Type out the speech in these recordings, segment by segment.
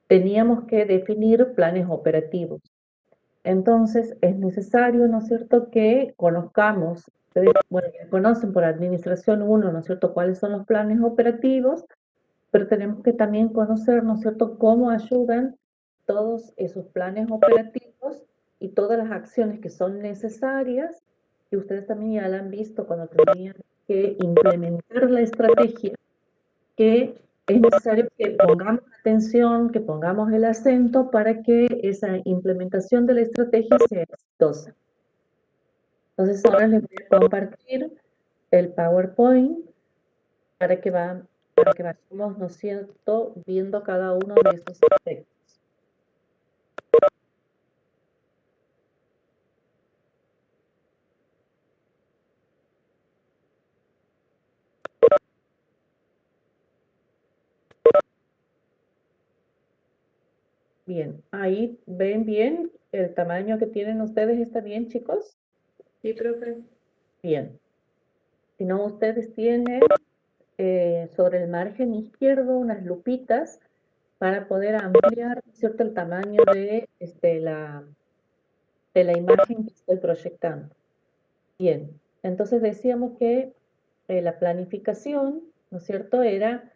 teníamos que definir planes operativos. Entonces, es necesario, ¿no es cierto?, que conozcamos, bueno, ya conocen por Administración 1, ¿no es cierto?, cuáles son los planes operativos, pero tenemos que también conocer, ¿no es cierto?, cómo ayudan todos esos planes operativos y todas las acciones que son necesarias, y ustedes también ya la han visto cuando tenían que implementar la estrategia, que es necesario que pongamos atención, que pongamos el acento para que esa implementación de la estrategia sea exitosa. Entonces ahora les voy a compartir el PowerPoint para que vayamos, ¿no es cierto?, viendo cada uno de esos aspectos. Bien, ahí ven bien el tamaño que tienen ustedes, ¿está bien, chicos? Sí, profe. Bien. Si no, ustedes tienen sobre el margen izquierdo unas lupitas para poder ampliar, ¿cierto?, el tamaño de la imagen que estoy proyectando. Bien, entonces decíamos que la planificación, ¿no es cierto?, era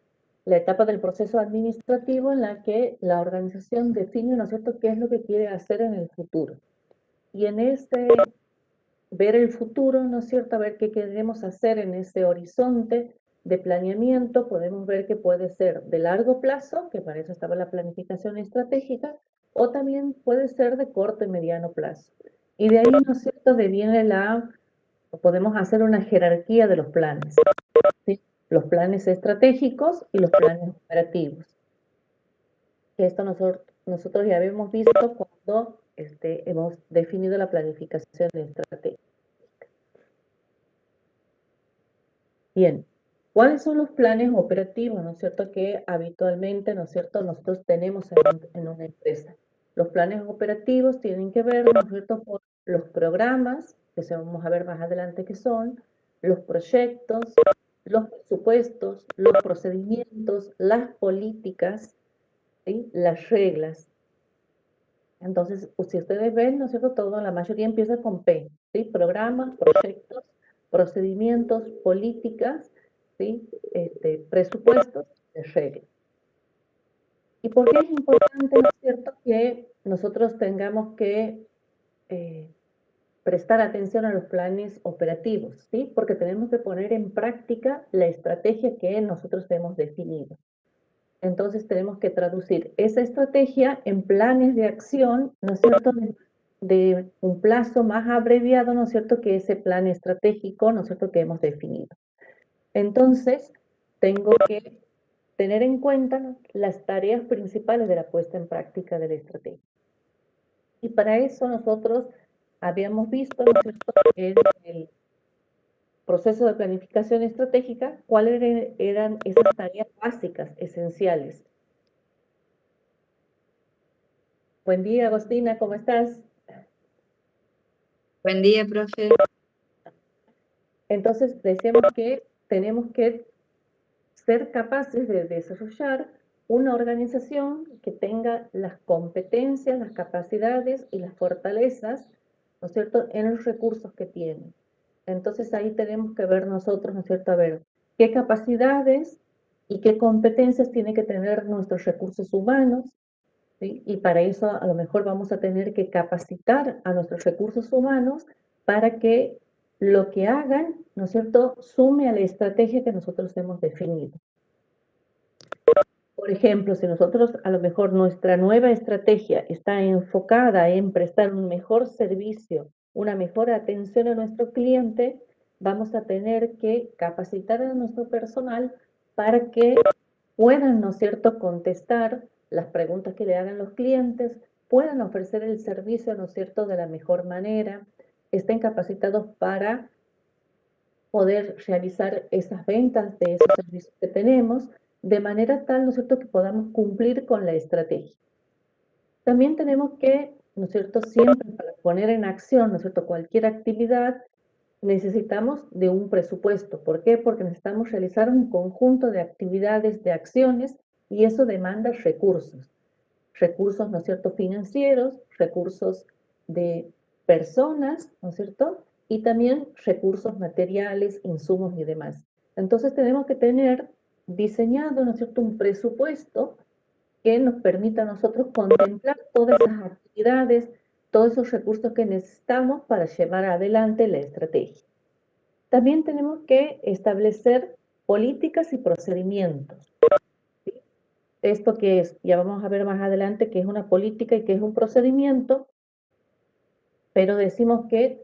la etapa del proceso administrativo en la que la organización define, ¿no es cierto?, qué es lo que quiere hacer en el futuro. Y en ver el futuro, ¿no es cierto?, a ver qué queremos hacer en ese horizonte de planeamiento, podemos ver que puede ser de largo plazo, que para eso estaba la planificación estratégica, o también puede ser de corto y mediano plazo. Y de ahí, ¿no es cierto?, deviene podemos hacer una jerarquía de los planes, ¿sí? Los planes estratégicos y los planes operativos. Esto nosotros ya habíamos visto cuando hemos definido la planificación estratégica. Bien, ¿cuáles son los planes operativos, no es cierto?, que habitualmente, ¿no es cierto?, nosotros tenemos en una empresa? Los planes operativos tienen que ver, ¿no es cierto?, con los programas, que se vamos a ver más adelante qué son, los proyectos, los presupuestos, los procedimientos, las políticas, ¿sí?, las reglas. Entonces, si ustedes ven, ¿no es cierto?, todo, la mayoría empieza con P, ¿sí? Programas, proyectos, procedimientos, políticas, ¿sí?, presupuestos, reglas. ¿Y por qué es importante, no es cierto?, que nosotros tengamos que prestar atención a los planes operativos, ¿sí? Porque tenemos que poner en práctica la estrategia que nosotros hemos definido. Entonces tenemos que traducir esa estrategia en planes de acción, ¿no es cierto?, de un plazo más abreviado, ¿no es cierto?, que ese plan estratégico, ¿no es cierto?, que hemos definido. Entonces, tengo que tener en cuenta, ¿no?, las tareas principales de la puesta en práctica de la estrategia. Y para eso nosotros habíamos visto, ¿no es cierto?, en el proceso de planificación estratégica, cuáles eran esas tareas básicas, esenciales. Buen día, Agostina, ¿cómo estás? Buen día, profe. Entonces, decíamos que tenemos que ser capaces de desarrollar una organización que tenga las competencias, las capacidades y las fortalezas, ¿no es cierto?, en los recursos que tiene. Entonces, ahí tenemos que ver nosotros, ¿no es cierto?, a ver qué capacidades y qué competencias tienen que tener nuestros recursos humanos, ¿sí? Y para eso a lo mejor vamos a tener que capacitar a nuestros recursos humanos para que lo que hagan, ¿no es cierto?, sume a la estrategia que nosotros hemos definido. Por ejemplo, si nosotros a lo mejor nuestra nueva estrategia está enfocada en prestar un mejor servicio, una mejor atención a nuestro cliente, vamos a tener que capacitar a nuestro personal para que puedan, ¿no es cierto?, contestar las preguntas que le hagan los clientes, puedan ofrecer el servicio, ¿no es cierto?, de la mejor manera, estén capacitados para poder realizar esas ventas de esos servicios que tenemos, de manera tal, ¿no es cierto?, que podamos cumplir con la estrategia. También tenemos que, ¿no es cierto?, siempre para poner en acción, ¿no es cierto?, cualquier actividad, necesitamos de un presupuesto. ¿Por qué? Porque necesitamos realizar un conjunto de actividades, de acciones, y eso demanda recursos. recursos, ¿no es cierto?, financieros, recursos de personas, ¿no es cierto?, y también recursos materiales, insumos y demás. Entonces tenemos que tener diseñado, ¿no es cierto?, un presupuesto que nos permita a nosotros contemplar todas esas actividades, todos esos recursos que necesitamos para llevar adelante la estrategia. También tenemos que establecer políticas y procedimientos. ¿Sí? Esto que es, ya vamos a ver más adelante que es una política y que es un procedimiento, pero decimos que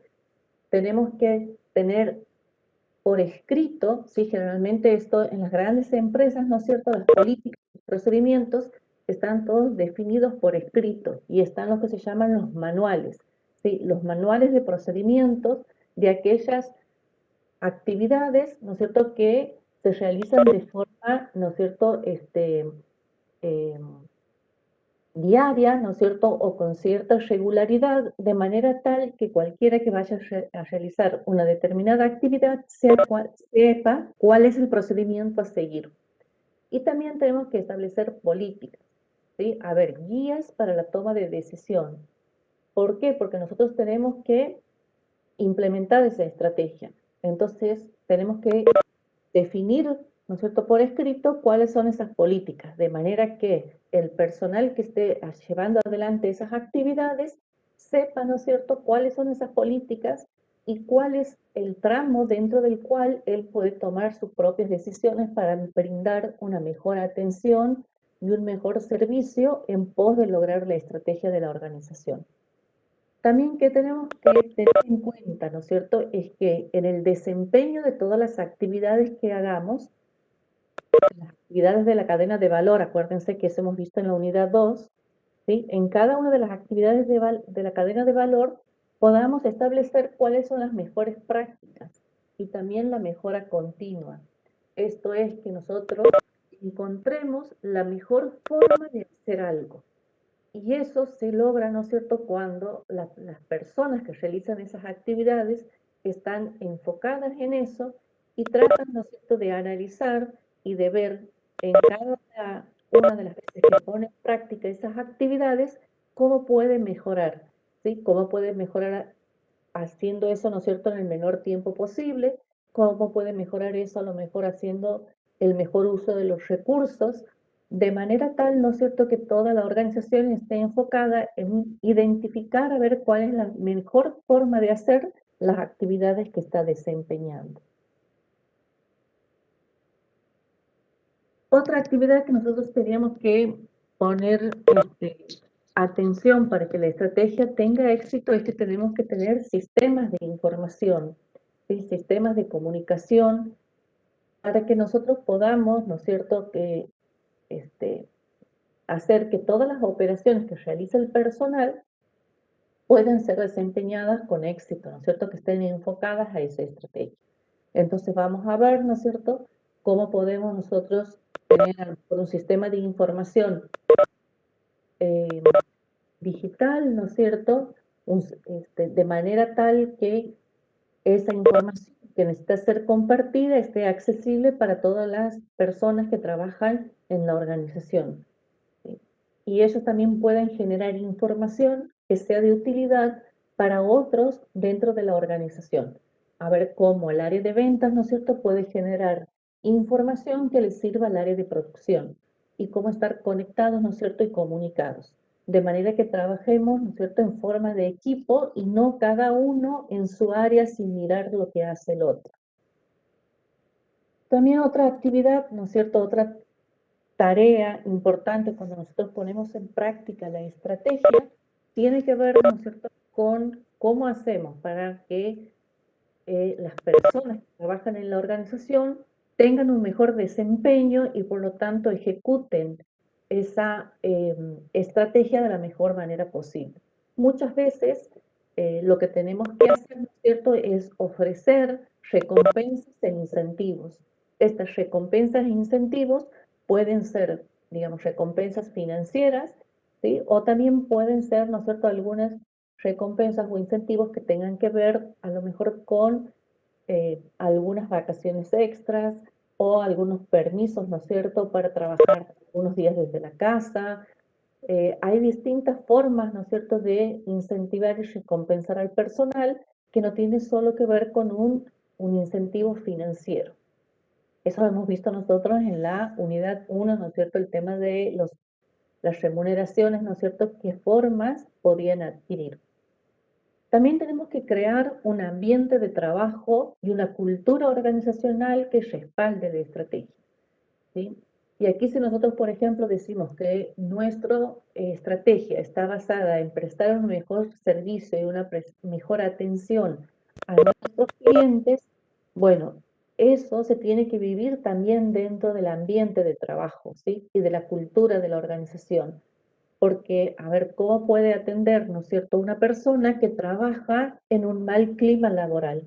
tenemos que tener por escrito, sí, generalmente esto en las grandes empresas, ¿no es cierto?, las políticas, los procedimientos están todos definidos por escrito y están lo que se llaman los manuales, ¿sí? Los manuales de procedimientos de aquellas actividades, ¿no es cierto?, que se realizan de forma, ¿no es cierto?, eh, diaria, ¿no es cierto?, o con cierta regularidad, de manera tal que cualquiera que vaya a realizar una determinada actividad sepa cuál es el procedimiento a seguir. Y también tenemos que establecer políticas, ¿sí? A ver, guías para la toma de decisión. ¿Por qué? Porque nosotros tenemos que implementar esa estrategia. Entonces, tenemos que definir, ¿no es cierto?, por escrito cuáles son esas políticas, de manera que el personal que esté llevando adelante esas actividades sepa, ¿no es cierto?, cuáles son esas políticas y cuál es el tramo dentro del cual él puede tomar sus propias decisiones para brindar una mejor atención y un mejor servicio en pos de lograr la estrategia de la organización. También que tenemos que tener en cuenta, ¿no es cierto?, es que en el desempeño de todas las actividades que hagamos, las actividades de la cadena de valor, acuérdense que eso hemos visto en la unidad 2, ¿sí? En cada una de las actividades de la cadena de valor podamos establecer cuáles son las mejores prácticas y también la mejora continua. Esto es que nosotros encontremos la mejor forma de hacer algo. Y eso se logra, ¿no es cierto?, cuando las personas que realizan esas actividades están enfocadas en eso y tratan, ¿no es cierto?, de analizar y de ver en cada una de las veces que pone en práctica esas actividades, cómo puede mejorar, ¿sí? Cómo puede mejorar haciendo eso, ¿no es cierto?, en el menor tiempo posible, cómo puede mejorar eso a lo mejor haciendo el mejor uso de los recursos, de manera tal, ¿no es cierto?, que toda la organización esté enfocada en identificar a ver cuál es la mejor forma de hacer las actividades que está desempeñando. Otra actividad que nosotros teníamos que poner atención para que la estrategia tenga éxito es que tenemos que tener sistemas de información, ¿sí? Sistemas de comunicación, para que nosotros podamos, ¿no es cierto?, que hacer que todas las operaciones que realiza el personal puedan ser desempeñadas con éxito, ¿no es cierto?, que estén enfocadas a esa estrategia. Entonces vamos a ver, ¿no es cierto?, cómo podemos nosotros tener un sistema de información digital, ¿no es cierto?, de manera tal que esa información que necesita ser compartida esté accesible para todas las personas que trabajan en la organización. ¿Sí? Y ellos también pueden generar información que sea de utilidad para otros dentro de la organización. A ver cómo el área de ventas, ¿no es cierto?, puede generar información que les sirva al área de producción y cómo estar conectados, ¿no es cierto?, y comunicados. De manera que trabajemos, ¿no es cierto?, en forma de equipo y no cada uno en su área sin mirar lo que hace el otro. También otra actividad, ¿no es cierto?, otra tarea importante cuando nosotros ponemos en práctica la estrategia, tiene que ver, ¿no es cierto?, con cómo hacemos para que las personas que trabajan en la organización tengan un mejor desempeño y por lo tanto ejecuten esa estrategia de la mejor manera posible. Muchas veces lo que tenemos que hacer, ¿no es cierto?, es ofrecer recompensas e incentivos. Estas recompensas e incentivos pueden ser, digamos, recompensas financieras, ¿sí? O también pueden ser, ¿no es cierto?, algunas recompensas o incentivos que tengan que ver a lo mejor con algunas vacaciones extras o algunos permisos, ¿no es cierto?, para trabajar unos días desde la casa, hay distintas formas, ¿no es cierto?, de incentivar y recompensar al personal que no tiene solo que ver con un incentivo financiero. Eso lo hemos visto nosotros en la unidad 1, ¿no es cierto?, el tema de las remuneraciones, ¿no es cierto?, qué formas podían adquirir. También tenemos que crear un ambiente de trabajo y una cultura organizacional que respalde la estrategia, ¿sí? Y aquí si nosotros, por ejemplo, decimos que nuestra estrategia está basada en prestar un mejor servicio y una mejor atención a nuestros clientes, bueno, eso se tiene que vivir también dentro del ambiente de trabajo, ¿sí? Y de la cultura de la organización. Porque, a ver, ¿cómo puede atender, ¿no es cierto?, una persona que trabaja en un mal clima laboral,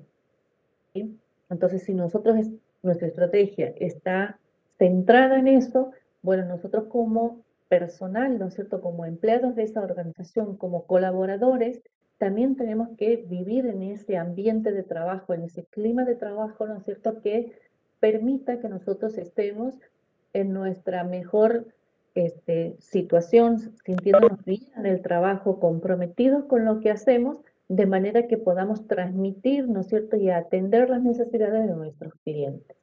¿sí? Entonces, si nuestra estrategia está centrada en eso, bueno, nosotros como personal, ¿no es cierto?, como empleados de esa organización, como colaboradores, también tenemos que vivir en ese ambiente de trabajo, en ese clima de trabajo, ¿no es cierto?, que permita que nosotros estemos en nuestra mejor situación, sintiéndonos bien en el trabajo, comprometidos con lo que hacemos, de manera que podamos transmitir, ¿no es cierto?, y atender las necesidades de nuestros clientes.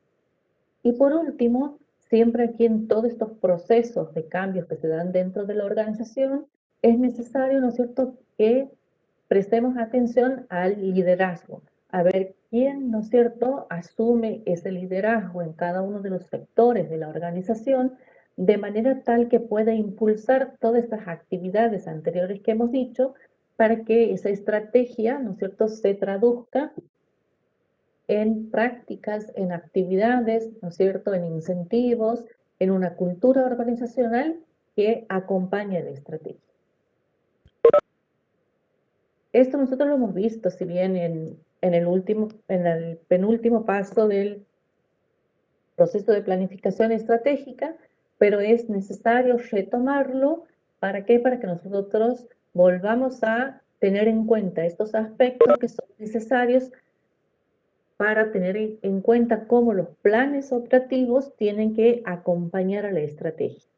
Y por último, siempre aquí en todos estos procesos de cambios que se dan dentro de la organización, es necesario, ¿no es cierto?, que prestemos atención al liderazgo, a ver quién, ¿no es cierto?, asume ese liderazgo en cada uno de los sectores de la organización, de manera tal que pueda impulsar todas estas actividades anteriores que hemos dicho, para que esa estrategia, ¿no es cierto?, se traduzca en prácticas, en actividades, ¿no es cierto?, en incentivos, en una cultura organizacional que acompañe la estrategia. Esto nosotros lo hemos visto, si bien en el penúltimo paso del proceso de planificación estratégica, pero es necesario retomarlo. ¿Para qué? Para que nosotros volvamos a tener en cuenta estos aspectos que son necesarios para tener en cuenta cómo los planes operativos tienen que acompañar a la estrategia.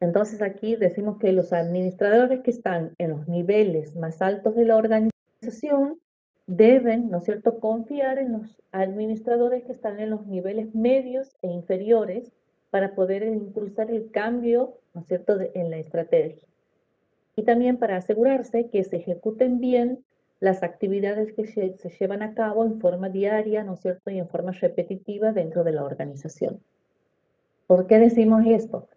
Entonces aquí decimos que los administradores que están en los niveles más altos de la organización deben, ¿no es cierto?, confiar en los administradores que están en los niveles medios e inferiores para poder impulsar el cambio, ¿no es cierto?, en la estrategia. Y también para asegurarse que se ejecuten bien las actividades que se llevan a cabo en forma diaria, ¿no es cierto?, y en forma repetitiva dentro de la organización. ¿Por qué decimos esto?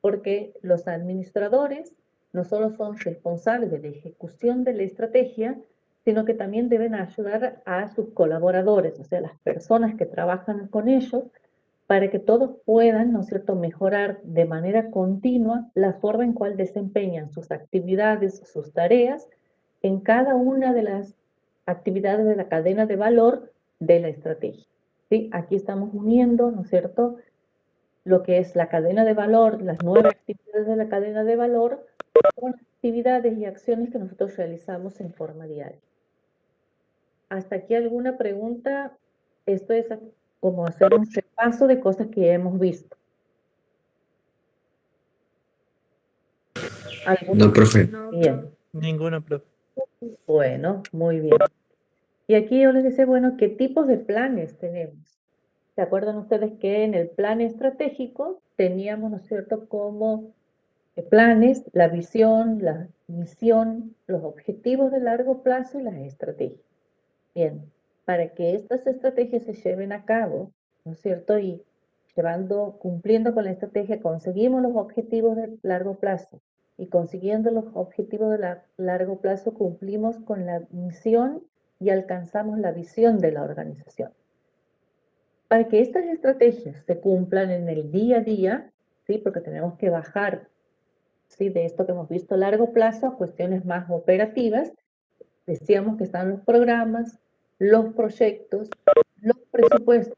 Porque los administradores no solo son responsables de la ejecución de la estrategia, sino que también deben ayudar a sus colaboradores, o sea, las personas que trabajan con ellos, para que todos puedan, ¿no es cierto?, mejorar de manera continua la forma en cual desempeñan sus actividades, sus tareas, en cada una de las actividades de la cadena de valor de la estrategia. ¿Sí? Aquí estamos uniendo, ¿no es cierto?, lo que es la cadena de valor, las 9 actividades de la cadena de valor, con actividades y acciones que nosotros realizamos en forma diaria. ¿Hasta aquí alguna pregunta? Esto es como hacer un repaso de cosas que hemos visto. No, profe. Bien. Ninguna, profe. Bueno, muy bien. Y aquí yo les decía, bueno, ¿qué tipos de planes tenemos? ¿Se acuerdan ustedes que en el plan estratégico teníamos, ¿no es cierto?, como planes, la visión, la misión, los objetivos de largo plazo y las estrategias. Bien, para que estas estrategias se lleven a cabo, ¿no es cierto?, y cumpliendo con la estrategia, conseguimos los objetivos de largo plazo, y consiguiendo los objetivos de largo plazo cumplimos con la misión y alcanzamos la visión de la organización. Para que estas estrategias se cumplan en el día a día, ¿sí?, porque tenemos que bajar, ¿sí?, de esto que hemos visto a largo plazo a cuestiones más operativas, decíamos que están los programas, los proyectos, los presupuestos,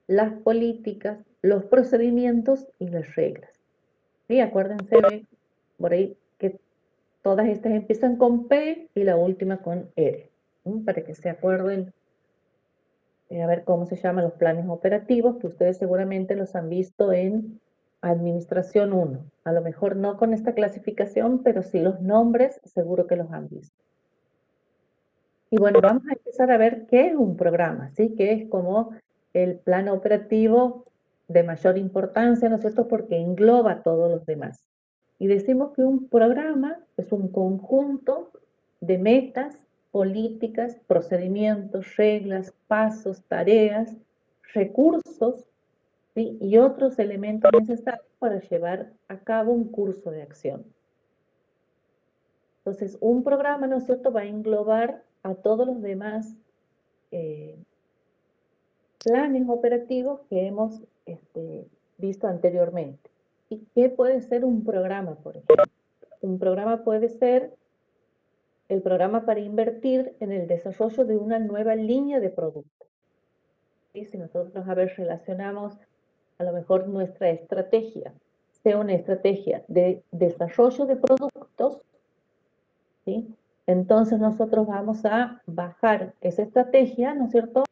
las políticas, los procedimientos y las reglas. ¿Sí? Acuérdense por ahí que todas estas empiezan con P y la última con R, para que se acuerden a ver cómo se llaman los planes operativos, que ustedes seguramente los han visto en Administración 1. A lo mejor no con esta clasificación, pero sí los nombres, seguro que los han visto. Y bueno, vamos a empezar a ver qué es un programa, ¿sí? Que es como el plan operativo de mayor importancia, ¿no es cierto? Porque engloba a todos los demás. Y decimos que un programa es un conjunto de metas, políticas, procedimientos, reglas, pasos, tareas, recursos, ¿sí? Y otros elementos necesarios para llevar a cabo un curso de acción. Entonces, un programa, ¿no es cierto?, va a englobar a todos los demás planes operativos que hemos visto anteriormente. ¿Y qué puede ser un programa, por ejemplo? Un programa puede ser el programa para invertir en el desarrollo de una nueva línea de productos. ¿Sí? Si nosotros, relacionamos a lo mejor nuestra estrategia, sea una estrategia de desarrollo de productos, ¿sí? Entonces nosotros vamos a bajar esa estrategia, ¿no es cierto?,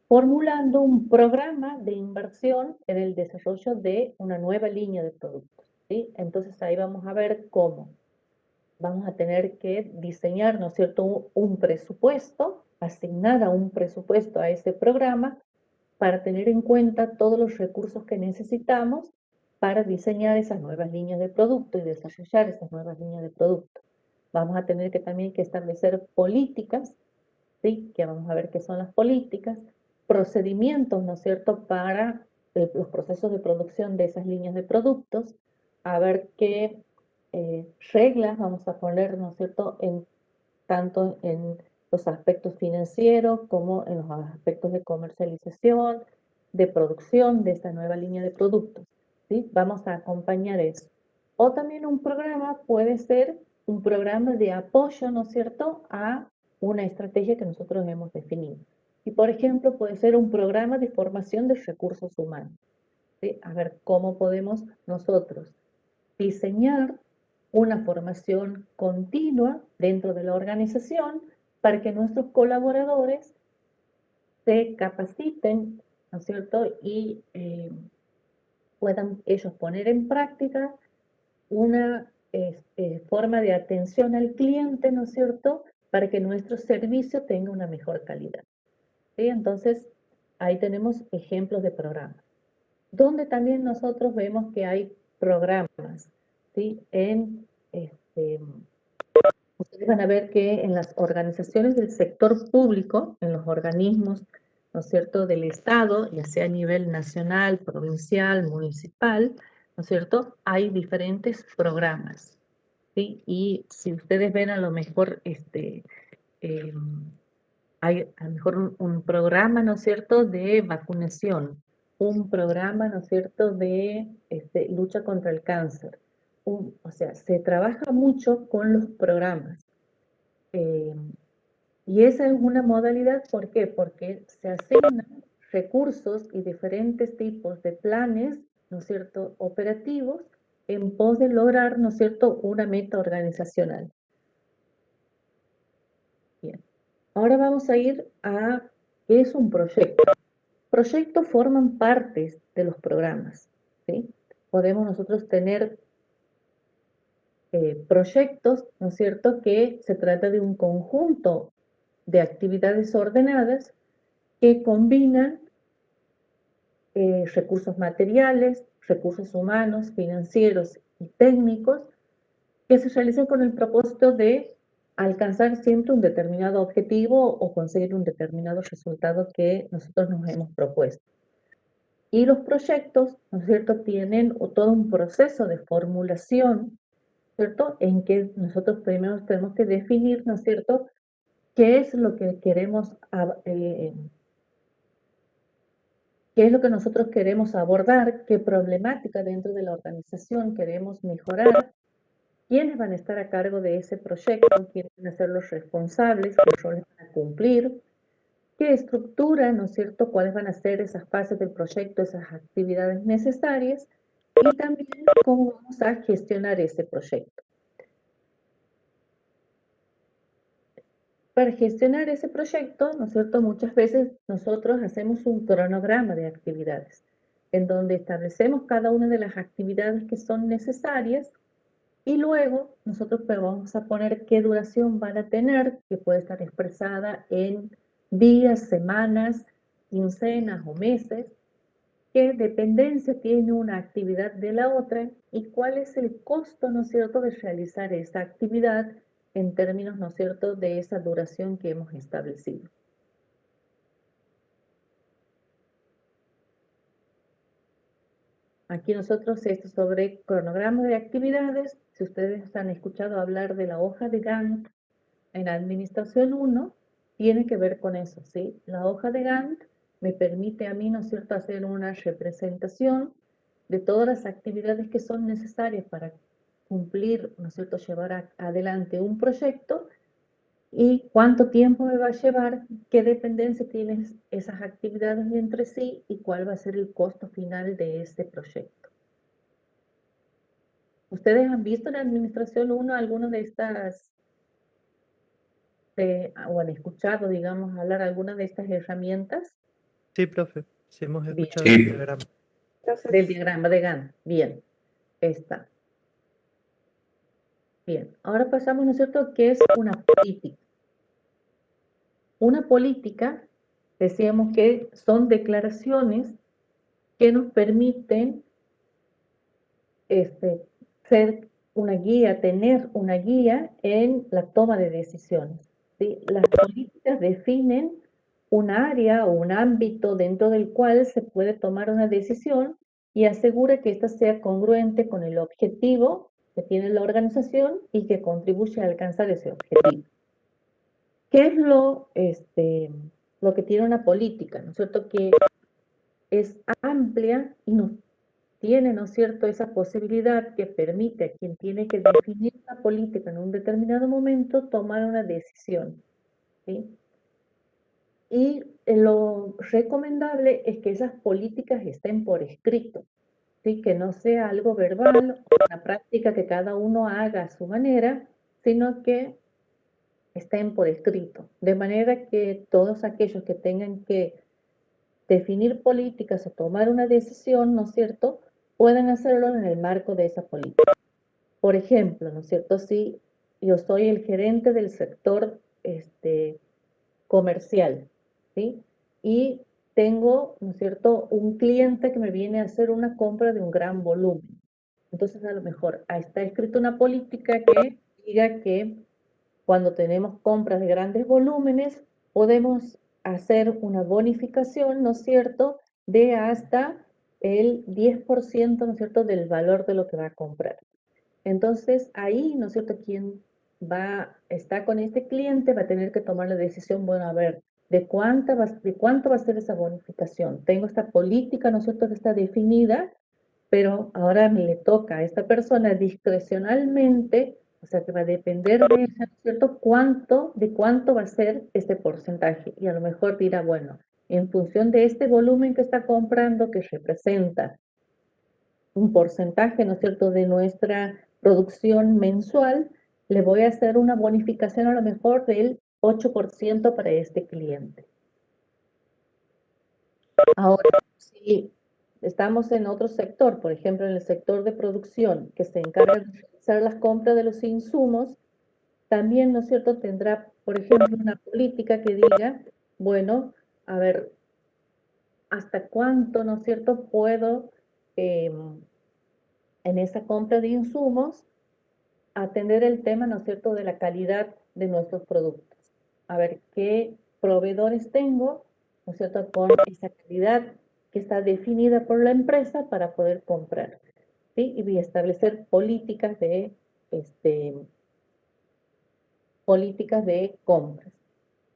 formulando un programa de inversión en el desarrollo de una nueva línea de productos, ¿sí? Entonces ahí vamos a ver cómo vamos a tener que diseñar, ¿no es cierto?, un presupuesto, asignar a un presupuesto a ese programa para tener en cuenta todos los recursos que necesitamos para diseñar esas nuevas líneas de producto y desarrollar esas nuevas líneas de producto. Vamos a tener que también establecer políticas, ¿sí? Que vamos a ver qué son las políticas, procedimientos, ¿no es cierto?, para los procesos de producción de esas líneas de productos, a ver qué reglas vamos a poner, ¿no es cierto?, tanto en los aspectos financieros como en los aspectos de comercialización, de producción de esta nueva línea de productos, ¿sí? Vamos a acompañar eso. O también un programa puede ser un programa de apoyo, ¿no es cierto?, a una estrategia que nosotros hemos definido. Y, por ejemplo, puede ser un programa de formación de recursos humanos, ¿sí? A ver cómo podemos nosotros diseñar una formación continua dentro de la organización para que nuestros colaboradores se capaciten, ¿no es cierto?, y puedan ellos poner en práctica una forma de atención al cliente, ¿no es cierto?, para que nuestro servicio tenga una mejor calidad. ¿Sí? Entonces, ahí tenemos ejemplos de programas. Donde también nosotros vemos que hay programas, ¿sí? Ustedes van a ver que en las organizaciones del sector público, en los organismos, ¿no es cierto?, del Estado, ya sea a nivel nacional, provincial, municipal, ¿no es cierto?, hay diferentes programas, ¿sí? Y si ustedes ven a lo mejor, hay a lo mejor un programa, ¿no es cierto?, de vacunación, un programa, ¿no es cierto?, de lucha contra el cáncer. O sea, se trabaja mucho con los programas. Y esa es una modalidad, ¿por qué? Porque se asignan recursos y diferentes tipos de planes, ¿no es cierto?, operativos, en pos de lograr, ¿no es cierto?, una meta organizacional. Bien. Ahora vamos a ir a qué es un proyecto. Proyectos forman partes de los programas, ¿sí? Podemos nosotros tener proyectos, ¿no es cierto?, que se trata de un conjunto de actividades ordenadas que combinan recursos materiales, recursos humanos, financieros y técnicos que se realizan con el propósito de alcanzar siempre un determinado objetivo o conseguir un determinado resultado que nosotros nos hemos propuesto. Y los proyectos, ¿no es cierto?, tienen todo un proceso de formulación, ¿cierto?, en que nosotros primero tenemos que definir, ¿no es cierto?, qué es lo que queremos, qué es lo que nosotros queremos abordar, qué problemática dentro de la organización queremos mejorar, quiénes van a estar a cargo de ese proyecto, quiénes van a ser los responsables, qué roles van a cumplir, qué estructura, ¿no es cierto?, cuáles van a ser esas fases del proyecto, esas actividades necesarias, y también cómo vamos a gestionar ese proyecto. Para gestionar ese proyecto, ¿no es cierto?, muchas veces nosotros hacemos un cronograma de actividades. en donde establecemos cada una de las actividades que son necesarias y luego nosotros vamos a poner qué duración van a tener, que puede estar expresada en días, semanas, quincenas o meses, qué dependencia tiene una actividad de la otra y cuál es el costo, ¿no es cierto?, de realizar esa actividad en términos, ¿no es cierto?, de esa duración que hemos establecido. Aquí nosotros, esto sobre cronograma de actividades, si ustedes han escuchado hablar de la hoja de Gantt en Administración 1, tiene que ver con eso, ¿sí? La hoja de Gantt me permite a mí, ¿no es cierto?, hacer una representación de todas las actividades que son necesarias para cumplir, ¿no es cierto?, llevar adelante un proyecto y cuánto tiempo me va a llevar, qué dependencia tienen esas actividades entre sí y cuál va a ser el costo final de ese proyecto. ¿Ustedes han visto en Administración 1 alguna de estas, o han escuchado, digamos, hablar alguna de estas herramientas? Sí, profe. Sí, hemos Bien, escuchado el diagrama. del diagrama de Gantt. Bien, está. Bien, ahora pasamos, ¿no es cierto?, ¿qué es una política? Una política, decíamos que son declaraciones que nos permiten ser una guía, tener una guía en la toma de decisiones, ¿sí? Las políticas definen un área o un ámbito dentro del cual se puede tomar una decisión y asegura que ésta sea congruente con el objetivo que tiene la organización y que contribuye a alcanzar ese objetivo. ¿Qué es lo que tiene una política? ¿No es cierto? Que es amplia y nos tiene, ¿no es cierto?, esa posibilidad que permite a quien tiene que definir la política en un determinado momento tomar una decisión, ¿sí? Y lo recomendable es que esas políticas estén por escrito, ¿sí? Que no sea algo verbal, una práctica que cada uno haga a su manera, sino que estén por escrito, de manera que todos aquellos que tengan que definir políticas o tomar una decisión, ¿no es cierto?, puedan hacerlo en el marco de esa política. Por ejemplo, ¿no es cierto?, si yo soy el gerente del sector comercial, ¿sí? Y tengo, ¿no es cierto?, un cliente que me viene a hacer una compra de un gran volumen. Entonces, a lo mejor está escrita una política que diga que cuando tenemos compras de grandes volúmenes, podemos hacer una bonificación, ¿no es cierto?, de hasta el 10%, ¿no es cierto?, del valor de lo que va a comprar. Entonces, ahí, ¿no es cierto?, quien está con este cliente va a tener que tomar la decisión, bueno, a ver, ¿de cuánto va a ser esa bonificación? Tengo esta política, ¿no es cierto?, que está definida, pero ahora me le toca a esta persona discrecionalmente, o sea que va a depender de ella, ¿no es cierto?, de cuánto va a ser este porcentaje. Y a lo mejor dirá, bueno, en función de este volumen que está comprando, que representa un porcentaje, ¿no es cierto?, de nuestra producción mensual, le voy a hacer una bonificación a lo mejor del 8% para este cliente. Ahora, si estamos en otro sector, por ejemplo, en el sector de producción, que se encarga de realizar las compras de los insumos, también, ¿no es cierto?, tendrá, por ejemplo, una política que diga, bueno, a ver, ¿hasta cuánto, ¿no es cierto?, puedo, en esa compra de insumos, atender el tema, ¿no es cierto?, de la calidad de nuestros productos? A ver, ¿qué proveedores tengo, ¿no es cierto?, con esa calidad que está definida por la empresa para poder comprar, ¿sí? Y voy a establecer políticas de compras.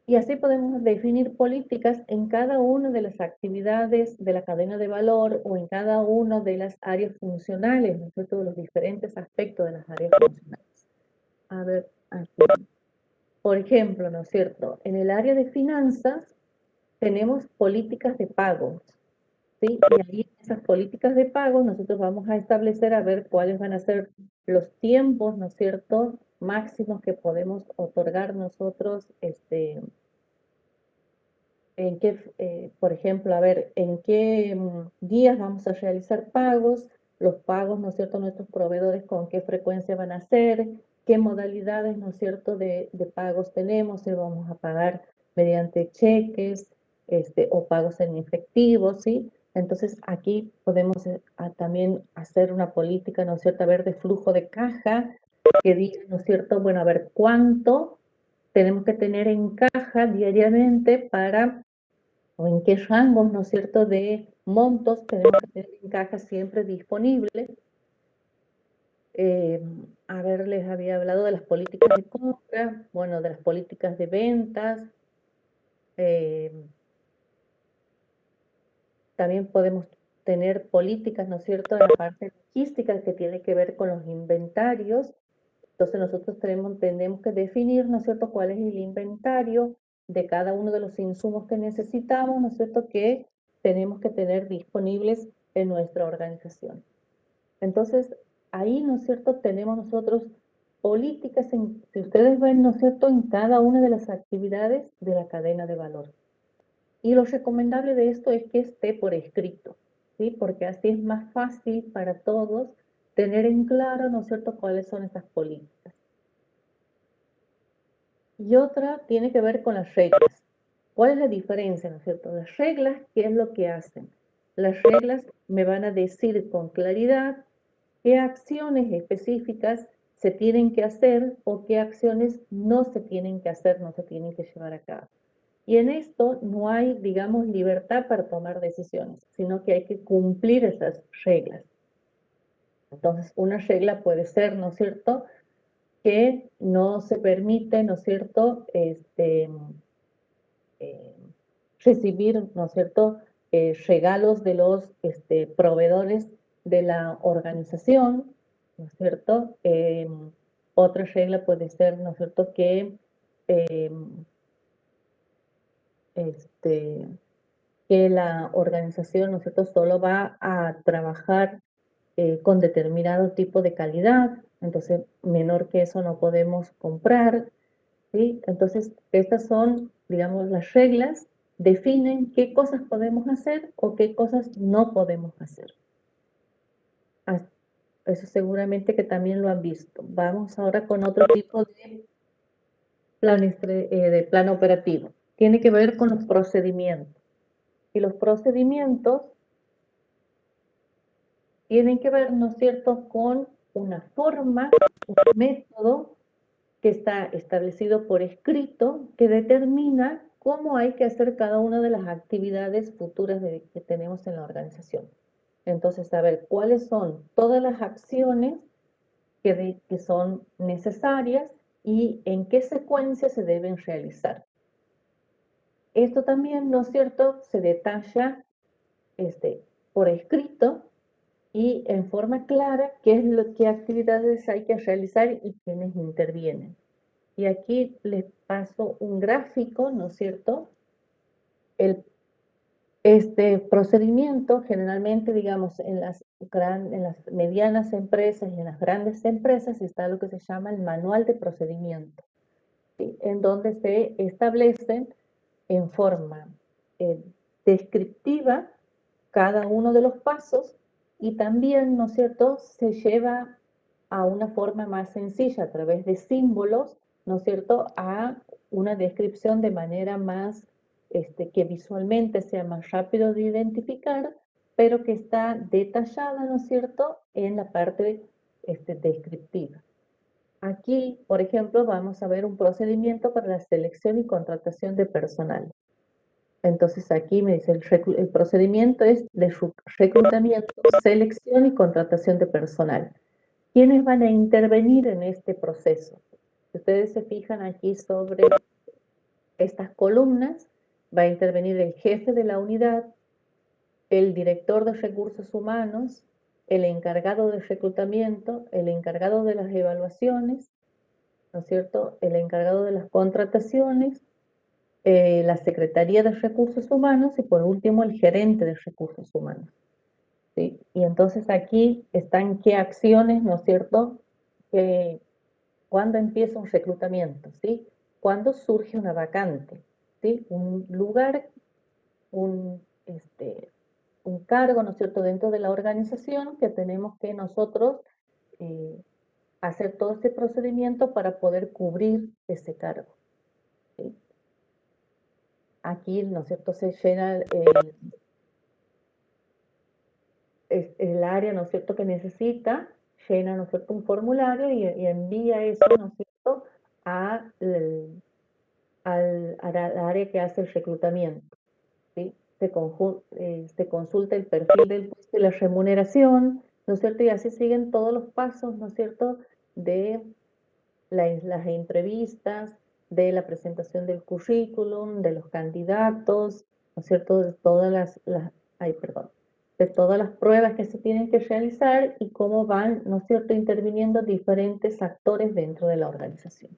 Y así podemos definir políticas en cada una de las actividades de la cadena de valor o en cada una de las áreas funcionales, ¿no es cierto?, de los diferentes aspectos de las áreas funcionales. A ver, aquí. Por ejemplo, ¿no es cierto?, en el área de finanzas tenemos políticas de pagos, ¿sí? Y ahí en esas políticas de pagos nosotros vamos a establecer a ver cuáles van a ser los tiempos, ¿no es cierto?, máximos que podemos otorgar nosotros en qué, por ejemplo, a ver, en qué días vamos a realizar pagos, los pagos, ¿no es cierto?, nuestros proveedores con qué frecuencia van a hacer, qué modalidades, ¿no es cierto?, de pagos tenemos, si vamos a pagar mediante cheques o pagos en efectivo, ¿sí? Entonces aquí podemos también hacer una política, ¿no es cierto?, a ver, de flujo de caja, que diga, ¿no es cierto?, bueno, a ver, ¿cuánto tenemos que tener en caja diariamente para, o en qué rangos, ¿no es cierto?, de montos tenemos que tener en caja siempre disponible? A ver, les había hablado de las políticas de compra, bueno, de las políticas de ventas. También podemos tener políticas, ¿no es cierto?, en la parte logística que tiene que ver con los inventarios. Entonces nosotros tenemos que definir, ¿no es cierto?, cuál es el inventario de cada uno de los insumos que necesitamos, ¿no es cierto?, que tenemos que tener disponibles en nuestra organización. Entonces, ahí, ¿no es cierto?, tenemos nosotros políticas, si ustedes ven, ¿no es cierto?, en cada una de las actividades de la cadena de valor. Y lo recomendable de esto es que esté por escrito, ¿sí? Porque así es más fácil para todos tener en claro, ¿no es cierto?, cuáles son esas políticas. Y otra tiene que ver con las reglas. ¿Cuál es la diferencia, no es cierto? Las reglas, ¿qué es lo que hacen? Las reglas me van a decir con claridad qué acciones específicas se tienen que hacer o qué acciones no se tienen que hacer, no se tienen que llevar a cabo. Y en esto no hay, digamos, libertad para tomar decisiones, sino que hay que cumplir esas reglas. Entonces, una regla puede ser, ¿no es cierto?, que no se permite, ¿no es cierto?, recibir, ¿no es cierto?, regalos de los proveedores de la organización, ¿no es cierto? Otra regla puede ser, ¿no es cierto?, que la organización, ¿no es cierto?, solo va a trabajar con determinado tipo de calidad, entonces menor que eso no podemos comprar, ¿sí? Entonces, estas son, digamos, las reglas, definen qué cosas podemos hacer o qué cosas no podemos hacer. Eso seguramente que también lo han visto. Vamos ahora con otro tipo de plan operativo. Tiene que ver con los procedimientos. Y los procedimientos tienen que ver, ¿no es cierto?, con una forma, un método que está establecido por escrito que determina cómo hay que hacer cada una de las actividades futuras que tenemos en la organización. Entonces, saber cuáles son todas las acciones que son necesarias y en qué secuencia se deben realizar. Esto también, ¿no es cierto?, se detalla por escrito y en forma clara qué actividades hay que realizar y quiénes intervienen. Y aquí les paso un gráfico, ¿no es cierto? Este procedimiento generalmente, digamos, en las medianas empresas y en las grandes empresas está lo que se llama el manual de procedimiento, ¿sí?, en donde se establecen en forma descriptiva cada uno de los pasos y también, ¿no es cierto?, se lleva a una forma más sencilla a través de símbolos, ¿no es cierto?, a una descripción de manera más, que visualmente sea más rápido de identificar, pero que está detallada, ¿no es cierto?, en la parte descriptiva. Aquí, por ejemplo, vamos a ver un procedimiento para la selección y contratación de personal. Entonces aquí me dice, el procedimiento es de reclutamiento, selección y contratación de personal. ¿Quiénes van a intervenir en este proceso? Si ustedes se fijan aquí sobre estas columnas, va a intervenir el jefe de la unidad, el director de recursos humanos, el encargado de reclutamiento, el encargado de las evaluaciones, ¿no es cierto?, el encargado de las contrataciones, la Secretaría de Recursos Humanos y por último el gerente de Recursos Humanos, ¿sí? Y entonces aquí están qué acciones, ¿no es cierto?, cuándo empieza un reclutamiento, ¿sí?, cuándo surge una vacante, ¿sí?, un lugar un cargo, ¿no es cierto?, dentro de la organización que tenemos que nosotros hacer todo este procedimiento para poder cubrir ese cargo. ¿Sí? Aquí, ¿no es cierto?, se llena el área, ¿no es cierto?, que necesita, llena, ¿no es cierto?, un formulario y envía eso, ¿no es cierto?, al área que hace el reclutamiento. ¿Sí? Se consulta el perfil del puesto y la remuneración, ¿no es cierto? Y así siguen todos los pasos, ¿no es cierto?, de las entrevistas, de la presentación del currículum, de los candidatos, ¿no es cierto?, de todas de todas las pruebas que se tienen que realizar y cómo van, ¿no es cierto?, interviniendo diferentes actores dentro de la organización.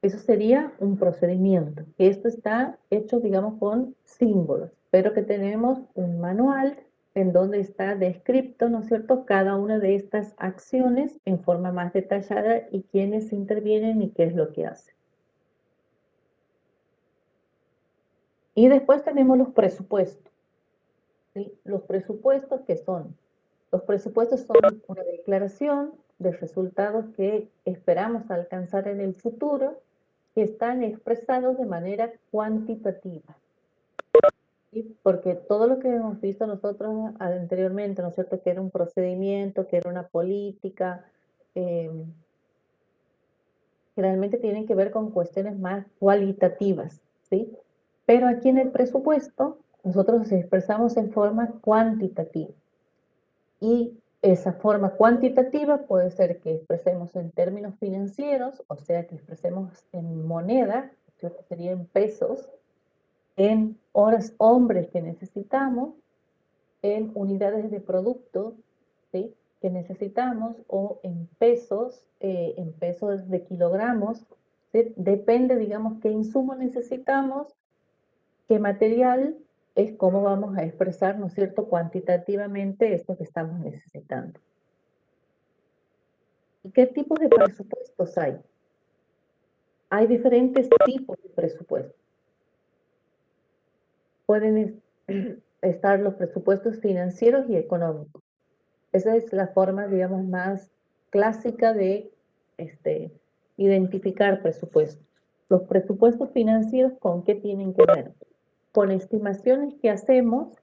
Eso sería un procedimiento. Esto está hecho, digamos, con símbolos, pero que tenemos un manual en donde está descrito, ¿no es cierto?, cada una de estas acciones en forma más detallada y quiénes intervienen y qué es lo que hacen. Y después tenemos los presupuestos. ¿Sí? Los presupuestos, ¿qué son? Los presupuestos son una declaración de resultados que esperamos alcanzar en el futuro, que están expresados de manera cuantitativa. ¿Sí? Porque todo lo que hemos visto nosotros anteriormente, ¿no es cierto?, que era un procedimiento, que era una política, generalmente tienen que ver con cuestiones más cualitativas, ¿sí? Pero aquí en el presupuesto nosotros expresamos en forma cuantitativa. Y esa forma cuantitativa puede ser que expresemos en términos financieros, o sea, que expresemos en moneda, que sería en pesos, en horas hombres que necesitamos, en unidades de producto, ¿sí?, que necesitamos, o en pesos de kilogramos, ¿sí? Depende, digamos, qué insumo necesitamos, qué material, es cómo vamos a expresar, ¿no es cierto?, cuantitativamente esto que estamos necesitando. ¿Y qué tipos de presupuestos hay? Hay diferentes tipos de presupuestos. Pueden estar los presupuestos financieros y económicos. Esa es la forma, digamos, más clásica de identificar presupuestos. Los presupuestos financieros, ¿con qué tienen que ver? Con estimaciones que hacemos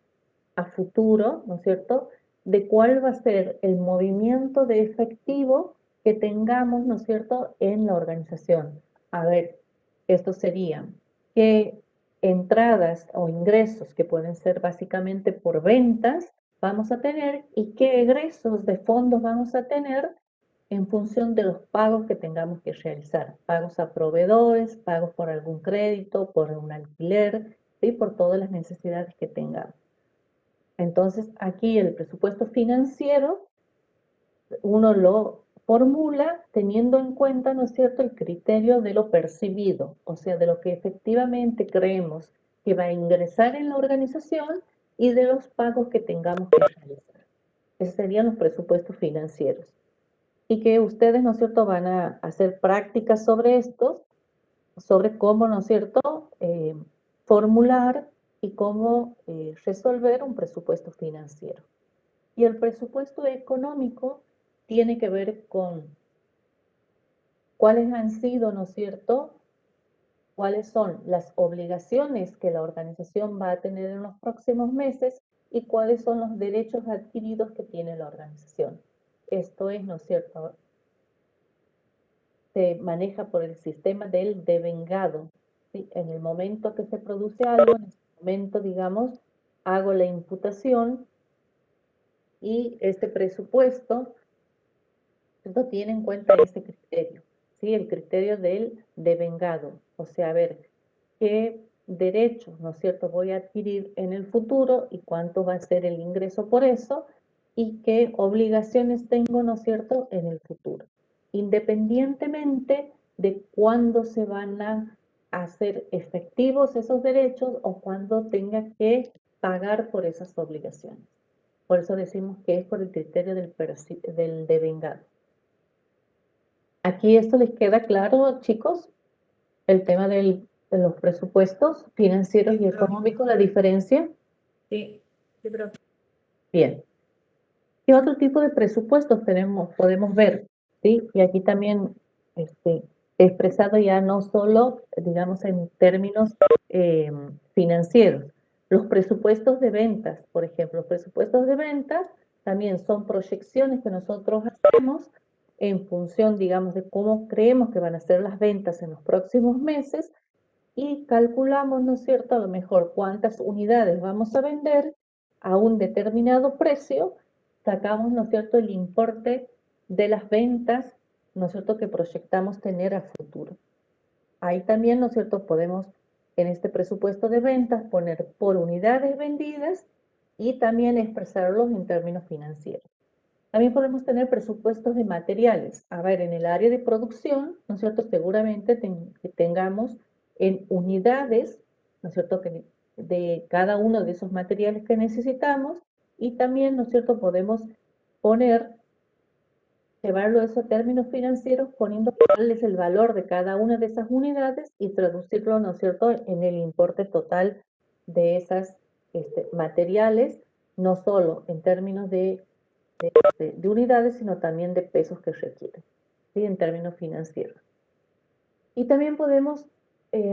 a futuro, ¿no es cierto?, de cuál va a ser el movimiento de efectivo que tengamos, ¿no es cierto?, en la organización. A ver, esto sería qué entradas o ingresos, que pueden ser básicamente por ventas, vamos a tener, y qué egresos de fondos vamos a tener en función de los pagos que tengamos que realizar. Pagos a proveedores, pagos por algún crédito, por un alquiler, ¿sí?, por todas las necesidades que tengamos. Entonces, aquí el presupuesto financiero, uno lo formula teniendo en cuenta, ¿no es cierto?, el criterio de lo percibido, o sea, de lo que efectivamente creemos que va a ingresar en la organización y de los pagos que tengamos que realizar. Esos serían los presupuestos financieros. Y que ustedes, ¿no es cierto?, van a hacer prácticas sobre esto, sobre cómo, ¿no es cierto?, formular y cómo resolver un presupuesto financiero. Y el presupuesto económico tiene que ver con cuáles han sido, ¿no es cierto?, cuáles son las obligaciones que la organización va a tener en los próximos meses y cuáles son los derechos adquiridos que tiene la organización. Esto es, ¿no es cierto?, se maneja por el sistema del devengado. ¿Sí? En el momento que se produce algo, en ese momento, digamos, hago la imputación y este presupuesto, ¿cierto?, tiene en cuenta este criterio, ¿sí?, el criterio del devengado. O sea, a ver, qué derechos, ¿no es cierto?, voy a adquirir en el futuro y cuánto va a ser el ingreso por eso y qué obligaciones tengo, ¿no es cierto?, en el futuro, independientemente de cuándo se van a hacer efectivos esos derechos o cuándo tenga que pagar por esas obligaciones. Por eso decimos que es por el criterio del devengado. ¿Aquí esto les queda claro, chicos? El tema del en los presupuestos financieros y económicos, la diferencia. Sí, sí, profe. Bien. ¿Qué otro tipo de presupuestos podemos ver? ¿Sí? Y aquí también he expresado ya no solo, digamos, en términos financieros. Los presupuestos de ventas, por ejemplo, los presupuestos de ventas también son proyecciones que nosotros hacemos en función, digamos, de cómo creemos que van a ser las ventas en los próximos meses y calculamos, ¿no es cierto?, a lo mejor cuántas unidades vamos a vender a un determinado precio, sacamos, ¿no es cierto?, el importe de las ventas, ¿no es cierto?, que proyectamos tener a futuro. Ahí también, ¿no es cierto?, podemos en este presupuesto de ventas poner por unidades vendidas y también expresarlos en términos financieros. También podemos tener presupuestos de materiales. A ver, en el área de producción, ¿no es cierto? Seguramente que tengamos en unidades, ¿no es cierto? Que de cada uno de esos materiales que necesitamos y también, ¿no es cierto? Podemos llevarlo eso a términos financieros poniendo cuál es el valor de cada una de esas unidades y traducirlo, ¿no es cierto?, en el importe total de esas materiales, no solo en términos de unidades, sino también de pesos que requieren, ¿sí?, en términos financieros. Y también podemos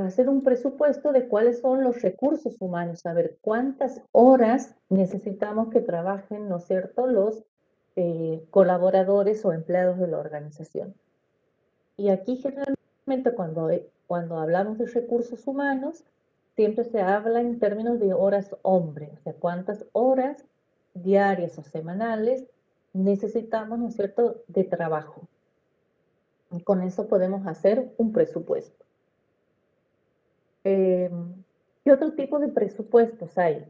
hacer un presupuesto de cuáles son los recursos humanos, saber cuántas horas necesitamos que trabajen, ¿no es cierto?, los colaboradores o empleados de la organización. Y aquí generalmente cuando hablamos de recursos humanos, siempre se habla en términos de horas hombre, o sea, cuántas horas diarias o semanales necesitamos, ¿no es cierto?, de trabajo. Y con eso podemos hacer un presupuesto. ¿Qué otro tipo de presupuestos hay?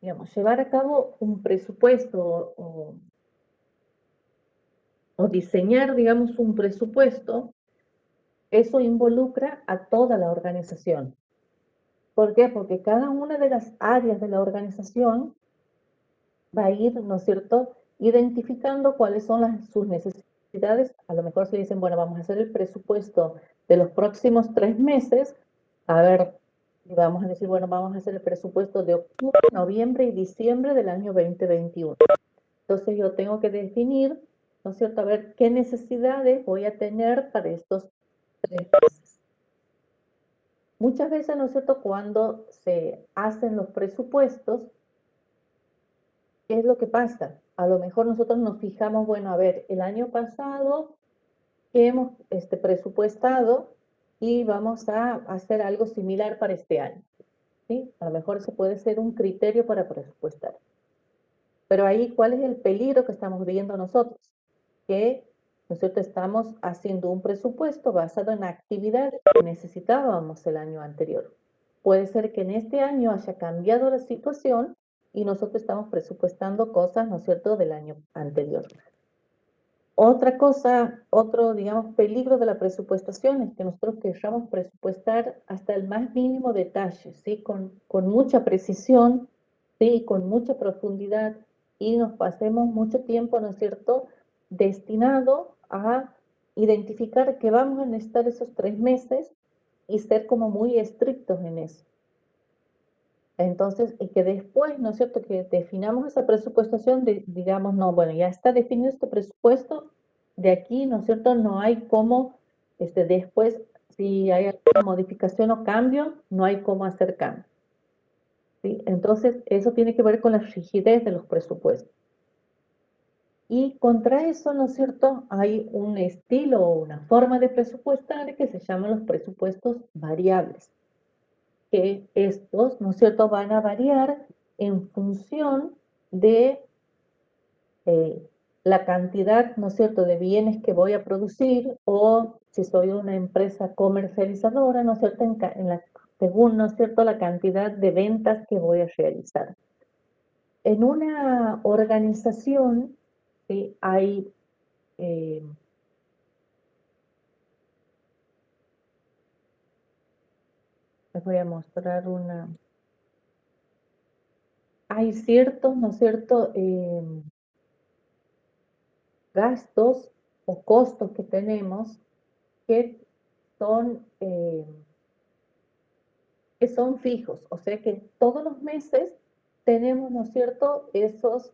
Digamos, llevar a cabo un presupuesto o diseñar, digamos, un presupuesto, eso involucra a toda la organización. ¿Por qué? Porque cada una de las áreas de la organización va a ir, ¿no es cierto?, identificando cuáles son sus necesidades. A lo mejor se dicen, bueno, vamos a hacer el presupuesto de los próximos 3 meses. A ver, vamos a decir, bueno, vamos a hacer el presupuesto de octubre, noviembre y diciembre del año 2021. Entonces yo tengo que definir, ¿no es cierto?, a ver qué necesidades voy a tener para estos 3 meses. Muchas veces, ¿no es cierto?, cuando se hacen los presupuestos, ¿qué es lo que pasa? A lo mejor nosotros nos fijamos, bueno, a ver, el año pasado que hemos presupuestado y vamos a hacer algo similar para este año, ¿sí? A lo mejor ese puede ser un criterio para presupuestar. Pero ahí, ¿cuál es el peligro que estamos viendo nosotros? Que nosotros estamos haciendo un presupuesto basado en actividades que necesitábamos el año anterior. Puede ser que en este año haya cambiado la situación y nosotros estamos presupuestando cosas, ¿no es cierto?, del año anterior. Otra cosa, otro, digamos, peligro de la presupuestación es que nosotros queramos presupuestar hasta el más mínimo detalle, ¿sí?, con mucha precisión, ¿sí?, con mucha profundidad, y nos pasemos mucho tiempo, ¿no es cierto?, destinado a identificar que vamos a necesitar esos 3 meses y ser como muy estrictos en eso. Entonces, y que después, ¿no es cierto?, que definamos esa presupuestación, digamos, no, bueno, ya está definido este presupuesto, de aquí, ¿no es cierto?, no hay cómo, después, si hay alguna modificación o cambio, no hay cómo hacer cambio, ¿sí? Entonces, eso tiene que ver con la rigidez de los presupuestos. Y contra eso, ¿no es cierto?, hay un estilo o una forma de presupuestar que se llaman los presupuestos variables, que estos, ¿no es cierto?, van a variar en función de la cantidad, ¿no es cierto?, de bienes que voy a producir, o si soy una empresa comercializadora, ¿no es cierto?, según, ¿no es cierto?, la cantidad de ventas que voy a realizar. En una organización, ¿sí?, hay les voy a mostrar hay ciertos, ¿no es cierto?, gastos o costos que tenemos que son que son fijos, o sea que todos los meses tenemos, ¿no es cierto?, esos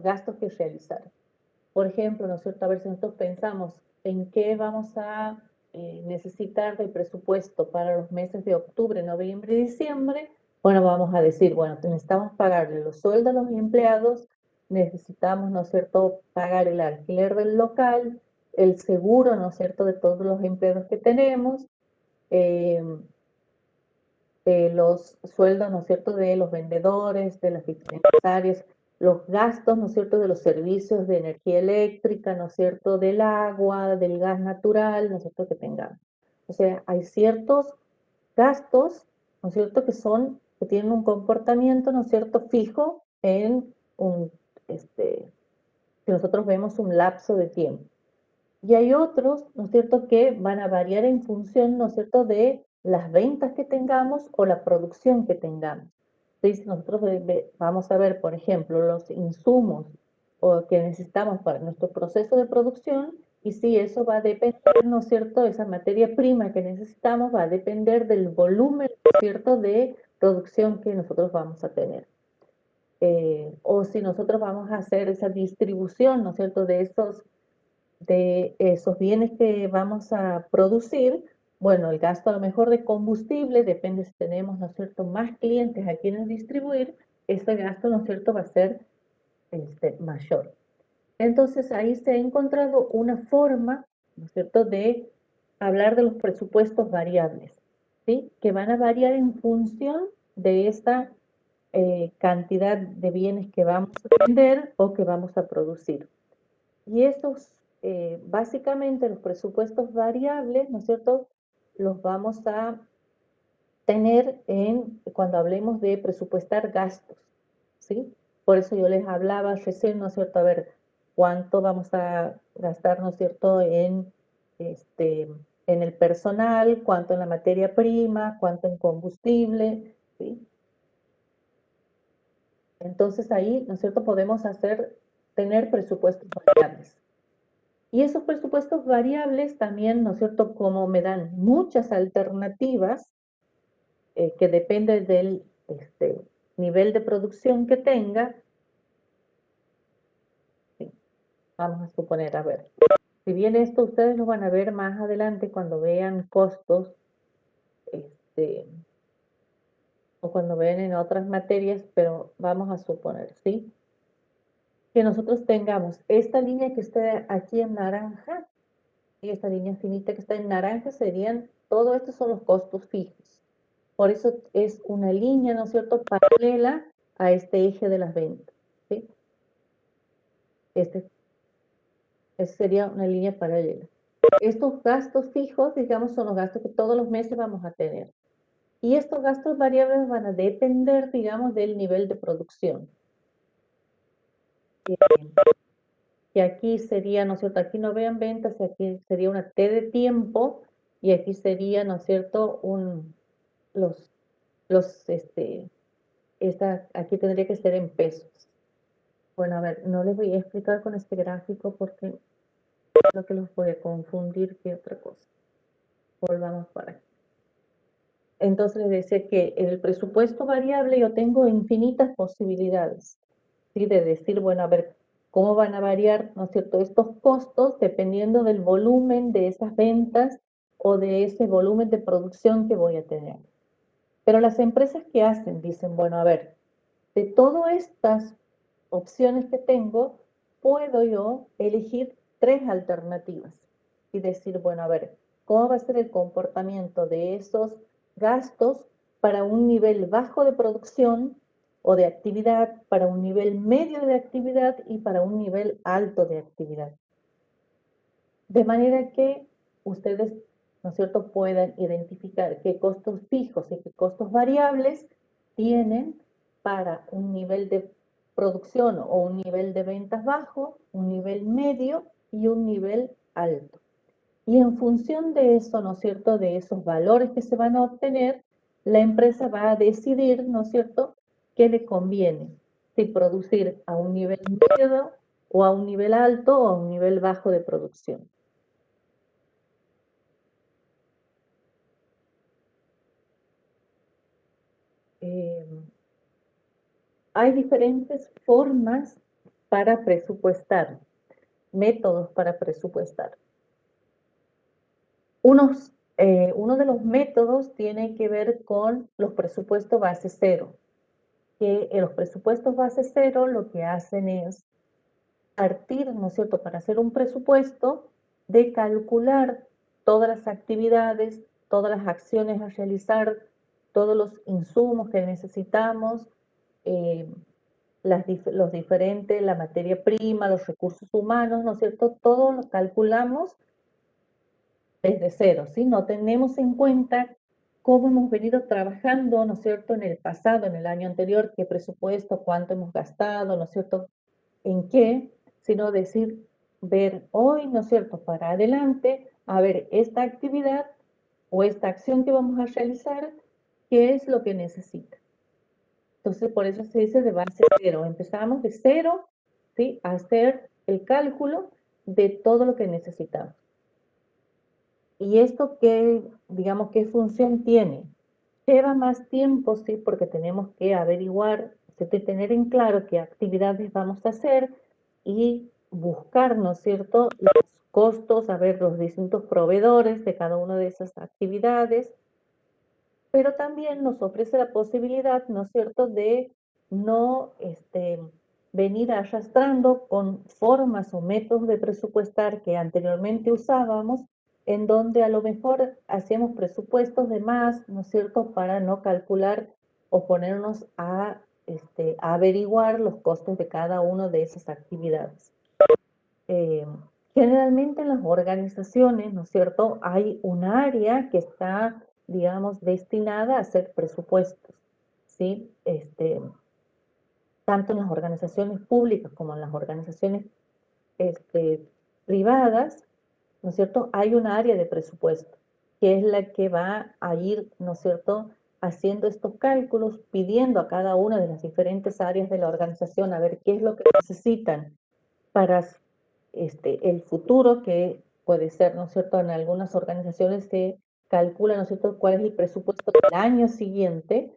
gastos que realizar. Por ejemplo, ¿no es cierto?, a ver si nosotros pensamos en qué vamos a necesitar de presupuesto para los meses de octubre, noviembre y diciembre. Bueno, vamos a decir, bueno, necesitamos pagarle los sueldos a los empleados, necesitamos, ¿no es cierto?, pagar el alquiler del local, el seguro, ¿no es cierto?, de todos los empleados que tenemos, los sueldos, ¿no es cierto?, de los vendedores, de las diferentes áreas, los gastos, ¿no es cierto?, de los servicios de energía eléctrica, ¿no es cierto?, del agua, del gas natural, ¿no es cierto?, que tengamos. O sea, hay ciertos gastos, ¿no es cierto?, que tienen un comportamiento, ¿no es cierto?, fijo en que nosotros vemos un lapso de tiempo. Y hay otros, ¿no es cierto?, que van a variar en función, ¿no es cierto?, de las ventas que tengamos o la producción que tengamos. Entonces, nosotros vamos a ver, por ejemplo, los insumos que necesitamos para nuestro proceso de producción, y si eso va a depender, ¿no es cierto?, esa materia prima que necesitamos va a depender del volumen, ¿no es cierto?, de producción que nosotros vamos a tener. O si nosotros vamos a hacer esa distribución, ¿no es cierto?, de esos bienes que vamos a producir, bueno, el gasto a lo mejor de combustible, depende si tenemos, ¿no es cierto?, más clientes a quienes distribuir, ese gasto, ¿no es cierto?, va a ser mayor. Entonces ahí se ha encontrado una forma, ¿no es cierto?, de hablar de los presupuestos variables, ¿sí?, que van a variar en función de esta cantidad de bienes que vamos a vender o que vamos a producir. Y estos, básicamente los presupuestos variables, ¿no es cierto?, los vamos a tener cuando hablemos de presupuestar gastos, ¿sí? Por eso yo les hablaba recién, ¿no es cierto?, a ver, cuánto vamos a gastar, ¿no es cierto?, en el personal, cuánto en la materia prima, cuánto en combustible, ¿sí? Entonces ahí, ¿no es cierto?, podemos tener presupuestos variables. Y esos presupuestos variables también, ¿no es cierto?, como me dan muchas alternativas, que depende del nivel de producción que tenga. Sí, vamos a suponer, a ver, si bien esto ustedes lo van a ver más adelante cuando vean costos, o cuando vean en otras materias, pero vamos a suponer, ¿sí?, que nosotros tengamos esta línea que está aquí en naranja, y esta línea finita que está en naranja todo esto son los costos fijos. Por eso es una línea, ¿no es cierto?, paralela a este eje de las ventas, ¿sí? Sería una línea paralela. Estos gastos fijos, digamos, son los gastos que todos los meses vamos a tener. Y estos gastos variables van a depender, digamos, del nivel de producción. Que aquí sería, ¿no es cierto?, aquí no vean ventas, aquí sería una T de tiempo, y aquí sería, ¿no es cierto?, aquí tendría que ser en pesos. Bueno, a ver, no les voy a explicar con este gráfico porque lo que los voy a confundir que otra cosa. Volvamos para aquí. Entonces les decía que en el presupuesto variable yo tengo infinitas posibilidades, ¿sí?, de decir, bueno, a ver, cómo van a variar, ¿no es cierto?, estos costos dependiendo del volumen de esas ventas o de ese volumen de producción que voy a tener. Pero las empresas que hacen, dicen, bueno, a ver, de todas estas opciones que tengo, puedo yo elegir 3 alternativas y decir, bueno, a ver, ¿cómo va a ser el comportamiento de esos gastos para un nivel bajo de producción o de actividad, para un nivel medio de actividad y para un nivel alto de actividad? De manera que ustedes, ¿no es cierto?, puedan identificar qué costos fijos y qué costos variables tienen para un nivel de producción o un nivel de ventas bajo, un nivel medio y un nivel alto. Y en función de eso, ¿no es cierto?, de esos valores que se van a obtener, la empresa va a decidir, ¿no es cierto?, qué le conviene, si producir a un nivel medio o a un nivel alto o a un nivel bajo de producción. hay diferentes formas para presupuestar, métodos para presupuestar. Uno de los métodos tiene que ver con los presupuestos base cero, que en los presupuestos base cero lo que hacen es partir, ¿no es cierto?, para hacer un presupuesto, de calcular todas las actividades, todas las acciones a realizar, todos los insumos que necesitamos, los diferentes, la materia prima, los recursos humanos, ¿no es cierto? Todo lo calculamos desde cero, ¿sí? No tenemos en cuenta cómo hemos venido trabajando, ¿no es cierto?, en el pasado, en el año anterior, qué presupuesto, cuánto hemos gastado, ¿no es cierto?, en qué, sino ver hoy, ¿no es cierto?, para adelante, a ver esta actividad o esta acción que vamos a realizar, qué es lo que necesita. Entonces, por eso se dice de base cero. Empezamos de cero, ¿sí?, a hacer el cálculo de todo lo que necesitamos. ¿Y esto digamos, qué función tiene? Lleva más tiempo, sí, porque tenemos que averiguar, tener en claro qué actividades vamos a hacer y buscar, ¿no es cierto?, los costos, a ver los distintos proveedores de cada una de esas actividades, pero también nos ofrece la posibilidad, ¿no es cierto?, de no venir arrastrando con formas o métodos de presupuestar que anteriormente usábamos, en donde a lo mejor hacíamos presupuestos de más, ¿no es cierto?, para no calcular o ponernos a averiguar los costos de cada una de esas actividades. Generalmente en las organizaciones, ¿no es cierto?, hay un área que está, digamos, destinada a hacer presupuestos, ¿sí? Tanto en las organizaciones públicas como en las organizaciones privadas, ¿no es cierto?, hay un área de presupuesto, que es la que va a ir, ¿no es cierto?, haciendo estos cálculos, pidiendo a cada una de las diferentes áreas de la organización a ver qué es lo que necesitan para el futuro, que puede ser, ¿no es cierto?, en algunas organizaciones se calcula, ¿no es cierto?, cuál es el presupuesto del año siguiente,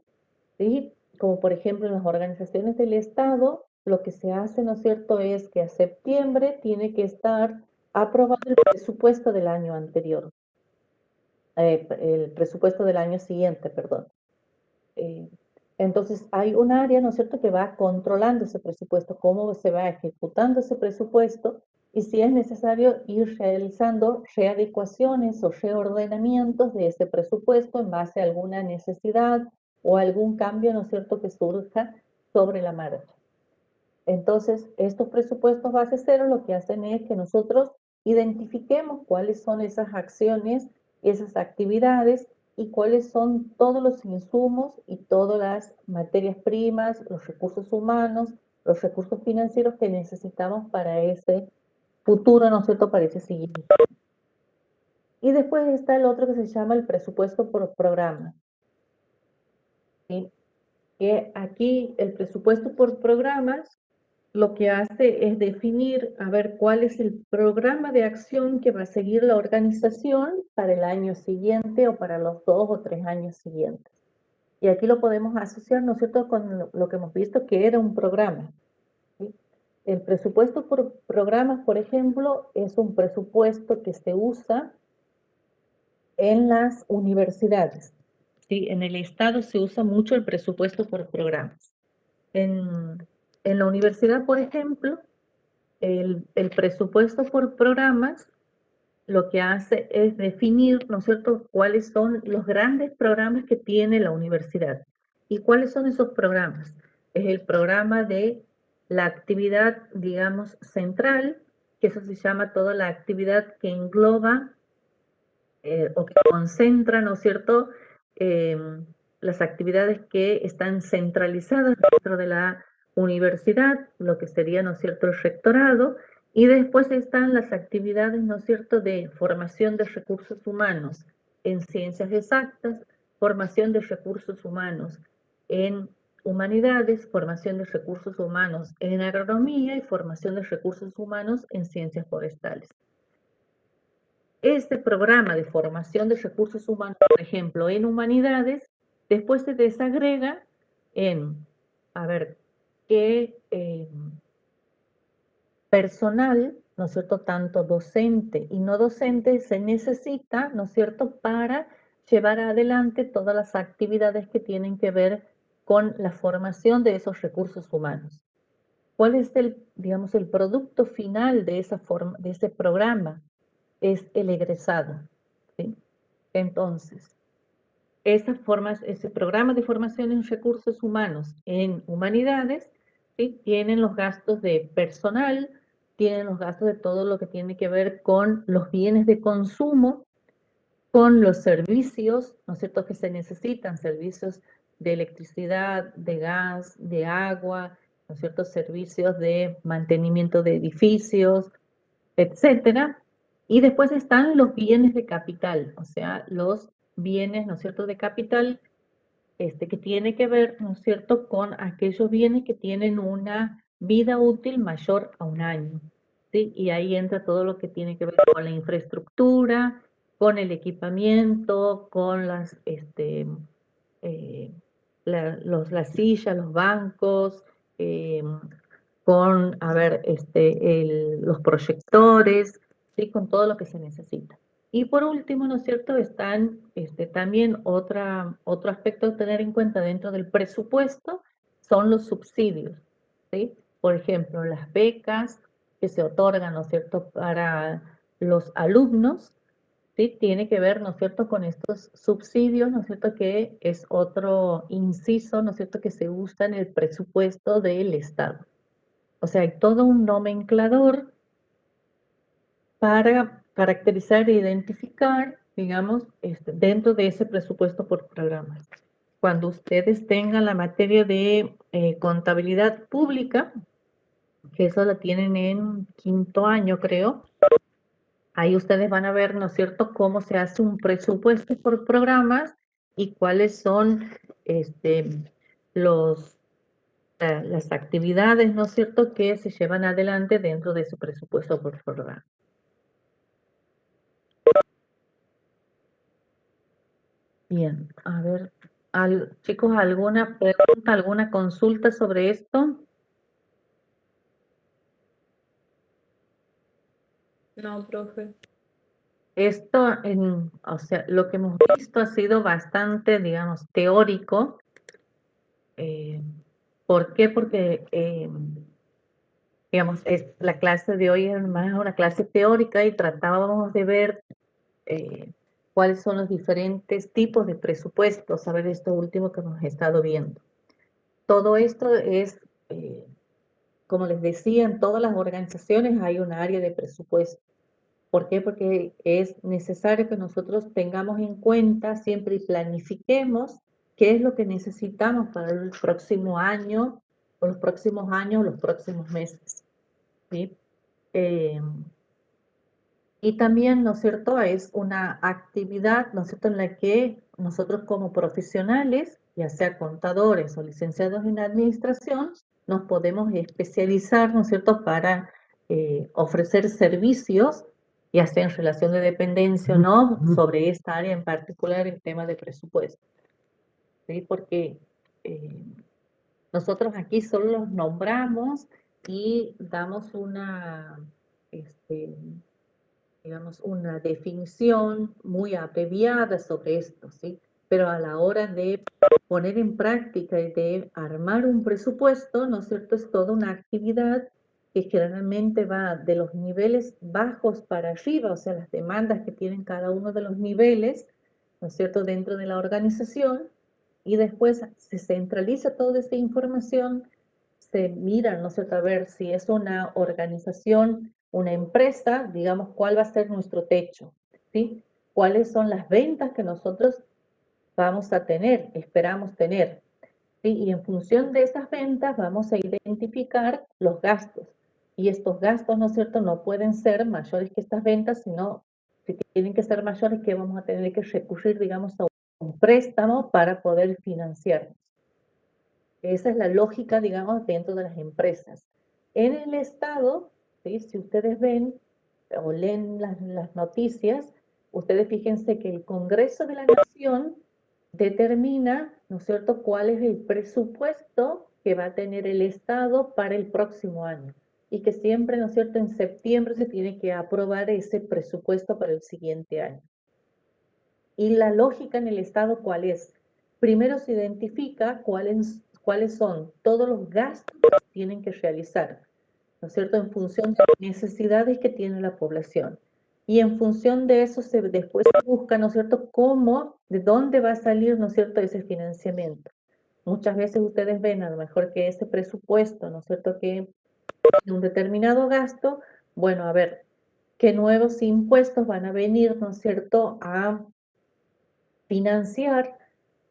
¿sí? Como por ejemplo en las organizaciones del Estado, lo que se hace, ¿no es cierto?, es que a septiembre tiene que estar aprobado el presupuesto del año anterior, el presupuesto del año siguiente, perdón. Entonces hay un área, ¿no es cierto?, que va controlando ese presupuesto, cómo se va ejecutando ese presupuesto, y si es necesario ir realizando readecuaciones o reordenamientos de ese presupuesto en base a alguna necesidad o algún cambio, ¿no es cierto?, que surja sobre la marcha. Entonces, estos presupuestos base cero lo que hacen es que nosotros identifiquemos cuáles son esas acciones, esas actividades y cuáles son todos los insumos y todas las materias primas, los recursos humanos, los recursos financieros que necesitamos para ese futuro, ¿no es cierto?, para ese siguiente. Y después está el otro que se llama el presupuesto por programa. ¿Sí? Que aquí el presupuesto por programas lo que hace es definir, a ver, cuál es el programa de acción que va a seguir la organización para el año siguiente o para los 2 o 3 años siguientes. Y aquí lo podemos asociar, ¿no es cierto?, con lo que hemos visto que era un programa, ¿sí? El presupuesto por programas, por ejemplo, es un presupuesto que se usa en las universidades, ¿sí? En el Estado se usa mucho el presupuesto por programas. En la universidad, por ejemplo, el presupuesto por programas lo que hace es definir, ¿no es cierto?, cuáles son los grandes programas que tiene la universidad. ¿Y cuáles son esos programas? Es el programa de la actividad, digamos, central, que eso se llama toda la actividad que engloba o que concentra, ¿no es cierto?, las actividades que están centralizadas dentro de la universidad, lo que sería, ¿no es cierto?, el rectorado, y después están las actividades, ¿no es cierto?, de formación de recursos humanos en ciencias exactas, formación de recursos humanos en humanidades, formación de recursos humanos en agronomía y formación de recursos humanos en ciencias forestales. Este programa de formación de recursos humanos, por ejemplo, en humanidades, después se desagrega en, a ver, que personal, ¿no es cierto?, tanto docente y no docente, se necesita, ¿no es cierto?, para llevar adelante todas las actividades que tienen que ver con la formación de esos recursos humanos. ¿Cuál es digamos, el producto final de de ese programa? Es el egresado, ¿sí? Entonces, ese programa de formación en recursos humanos en humanidades, ¿sí?, tienen los gastos de personal, tienen los gastos de todo lo que tiene que ver con los bienes de consumo, con los servicios, ¿no es cierto?, que se necesitan, servicios de electricidad, de gas, de agua, ¿no es cierto?, servicios de mantenimiento de edificios, etcétera. Y después están los bienes de capital, o sea, los bienes, ¿no es cierto?, de capital, que tiene que ver, ¿no es cierto?, con aquellos bienes que tienen una vida útil mayor a 1 año, ¿sí? Y ahí entra todo lo que tiene que ver con la infraestructura, con el equipamiento, con las las sillas, los bancos, con, a ver, los proyectores, ¿sí?, con todo lo que se necesita. Y por último, ¿no es cierto?, están también otro aspecto a tener en cuenta dentro del presupuesto son los subsidios, ¿sí? Por ejemplo, las becas que se otorgan, ¿no es cierto?, para los alumnos, ¿sí?, tiene que ver, ¿no es cierto?, con estos subsidios, ¿no es cierto?, que es otro inciso, ¿no es cierto?, que se usa en el presupuesto del Estado. O sea, hay todo un nomenclador para caracterizar e identificar, digamos, dentro de ese presupuesto por programas. Cuando ustedes tengan la materia de contabilidad pública, que eso la tienen en 5º año, creo, ahí ustedes van a ver, ¿no es cierto?, cómo se hace un presupuesto por programas y cuáles son las actividades, ¿no es cierto?, que se llevan adelante dentro de ese presupuesto por programa. Bien, a ver, chicos, ¿alguna pregunta, alguna consulta sobre esto? No, profe. Esto, o sea, lo que hemos visto ha sido bastante, digamos, teórico. ¿Por qué? Porque, digamos, la clase de hoy es más una clase teórica y tratábamos de ver cuáles son los diferentes tipos de presupuestos, a ver esto último que hemos estado viendo. Todo esto es, como les decía, en todas las organizaciones hay un área de presupuesto. ¿Por qué? Porque es necesario que nosotros tengamos en cuenta siempre y planifiquemos qué es lo que necesitamos para el próximo año, o los próximos años, o los próximos meses, ¿sí? Y también, ¿no es cierto?, es una actividad, ¿no es cierto?, en la que nosotros como profesionales, ya sea contadores o licenciados en administración, nos podemos especializar, ¿no es cierto?, para ofrecer servicios, ya sea en relación de dependencia o no, sobre esta área en particular, el tema de presupuesto, ¿sí? Porque nosotros aquí solo los nombramos y damos digamos, una definición muy abreviada sobre esto, ¿sí? Pero a la hora de poner en práctica y de armar un presupuesto, ¿no es cierto?, es toda una actividad que generalmente va de los niveles bajos para arriba, o sea, las demandas que tienen cada uno de los niveles, ¿no es cierto?, dentro de la organización, y después se centraliza toda esta información, se mira, ¿no es cierto?, a ver si es una organización, una empresa, digamos, cuál va a ser nuestro techo, ¿sí? ¿Cuáles son las ventas que nosotros vamos a tener, esperamos tener? ¿Sí? Y en función de esas ventas vamos a identificar los gastos. Y estos gastos, ¿no es cierto?, no pueden ser mayores que estas ventas, sino si tienen que ser mayores, que vamos a tener que recurrir, digamos, a un préstamo para poder financiarnos. Esa es la lógica, digamos, dentro de las empresas. En el Estado, ¿sí?, si ustedes ven o leen las noticias, ustedes fíjense que el Congreso de la Nación determina, ¿no es cierto?, cuál es el presupuesto que va a tener el Estado para el próximo año y que siempre, ¿no es cierto?, en septiembre se tiene que aprobar ese presupuesto para el siguiente año. Y la lógica en el Estado, ¿cuál es? Primero se identifica cuáles son todos los gastos que tienen que realizar, ¿no es cierto?, en función de las necesidades que tiene la población. Y en función de eso después se busca, ¿no es cierto?, de dónde va a salir, ¿no es cierto?, ese financiamiento. Muchas veces ustedes ven a lo mejor que ese presupuesto, ¿no es cierto?, que tiene un determinado gasto, bueno, a ver, ¿qué nuevos impuestos van a venir, ¿no es cierto?, a financiar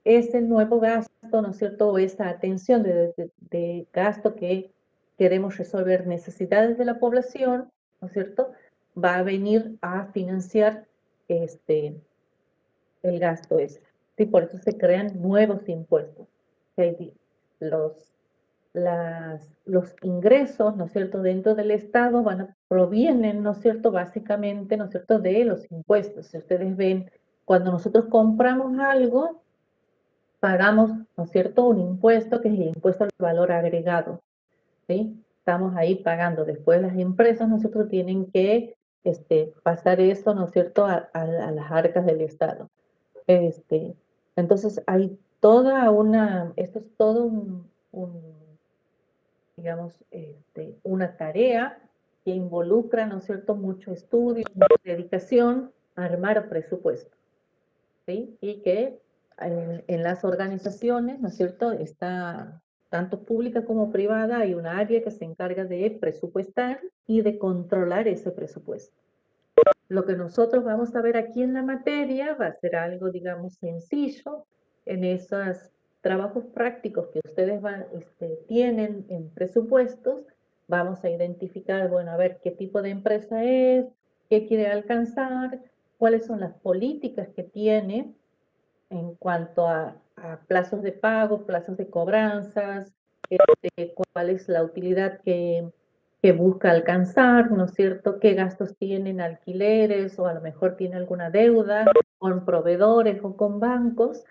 ese nuevo gasto, ¿no es cierto?, o esa atención de gasto que queremos resolver necesidades de la población, ¿no es cierto?, va a venir a financiar el gasto ese. Sí, por eso se crean nuevos impuestos. Los, los ingresos, ¿no es cierto?, dentro del Estado provienen, ¿no es cierto?, básicamente, ¿no es cierto?, de los impuestos. Si ustedes ven, cuando nosotros compramos algo, pagamos, ¿no es cierto?, un impuesto que es el impuesto al valor agregado, ¿sí? Estamos ahí pagando. Después las empresas, nosotros tienen que pasar eso, ¿no es cierto?, a las arcas del Estado. Entonces hay esto es todo digamos, una tarea que involucra, ¿no es cierto?, mucho estudio, mucha dedicación, armar presupuesto, ¿sí? Y que en las organizaciones, ¿no es cierto?, está tanto pública como privada, hay un área que se encarga de presupuestar y de controlar ese presupuesto. Lo que nosotros vamos a ver aquí en la materia va a ser algo, digamos, sencillo. En esos trabajos prácticos que ustedes tienen en presupuestos, vamos a identificar, bueno, a ver qué tipo de empresa es, qué quiere alcanzar, cuáles son las políticas que tiene en cuanto a plazos de pago, plazos de cobranzas, cuál es la utilidad que busca alcanzar, ¿no es cierto?, qué gastos tienen alquileres o a lo mejor tiene alguna deuda con proveedores o con bancos,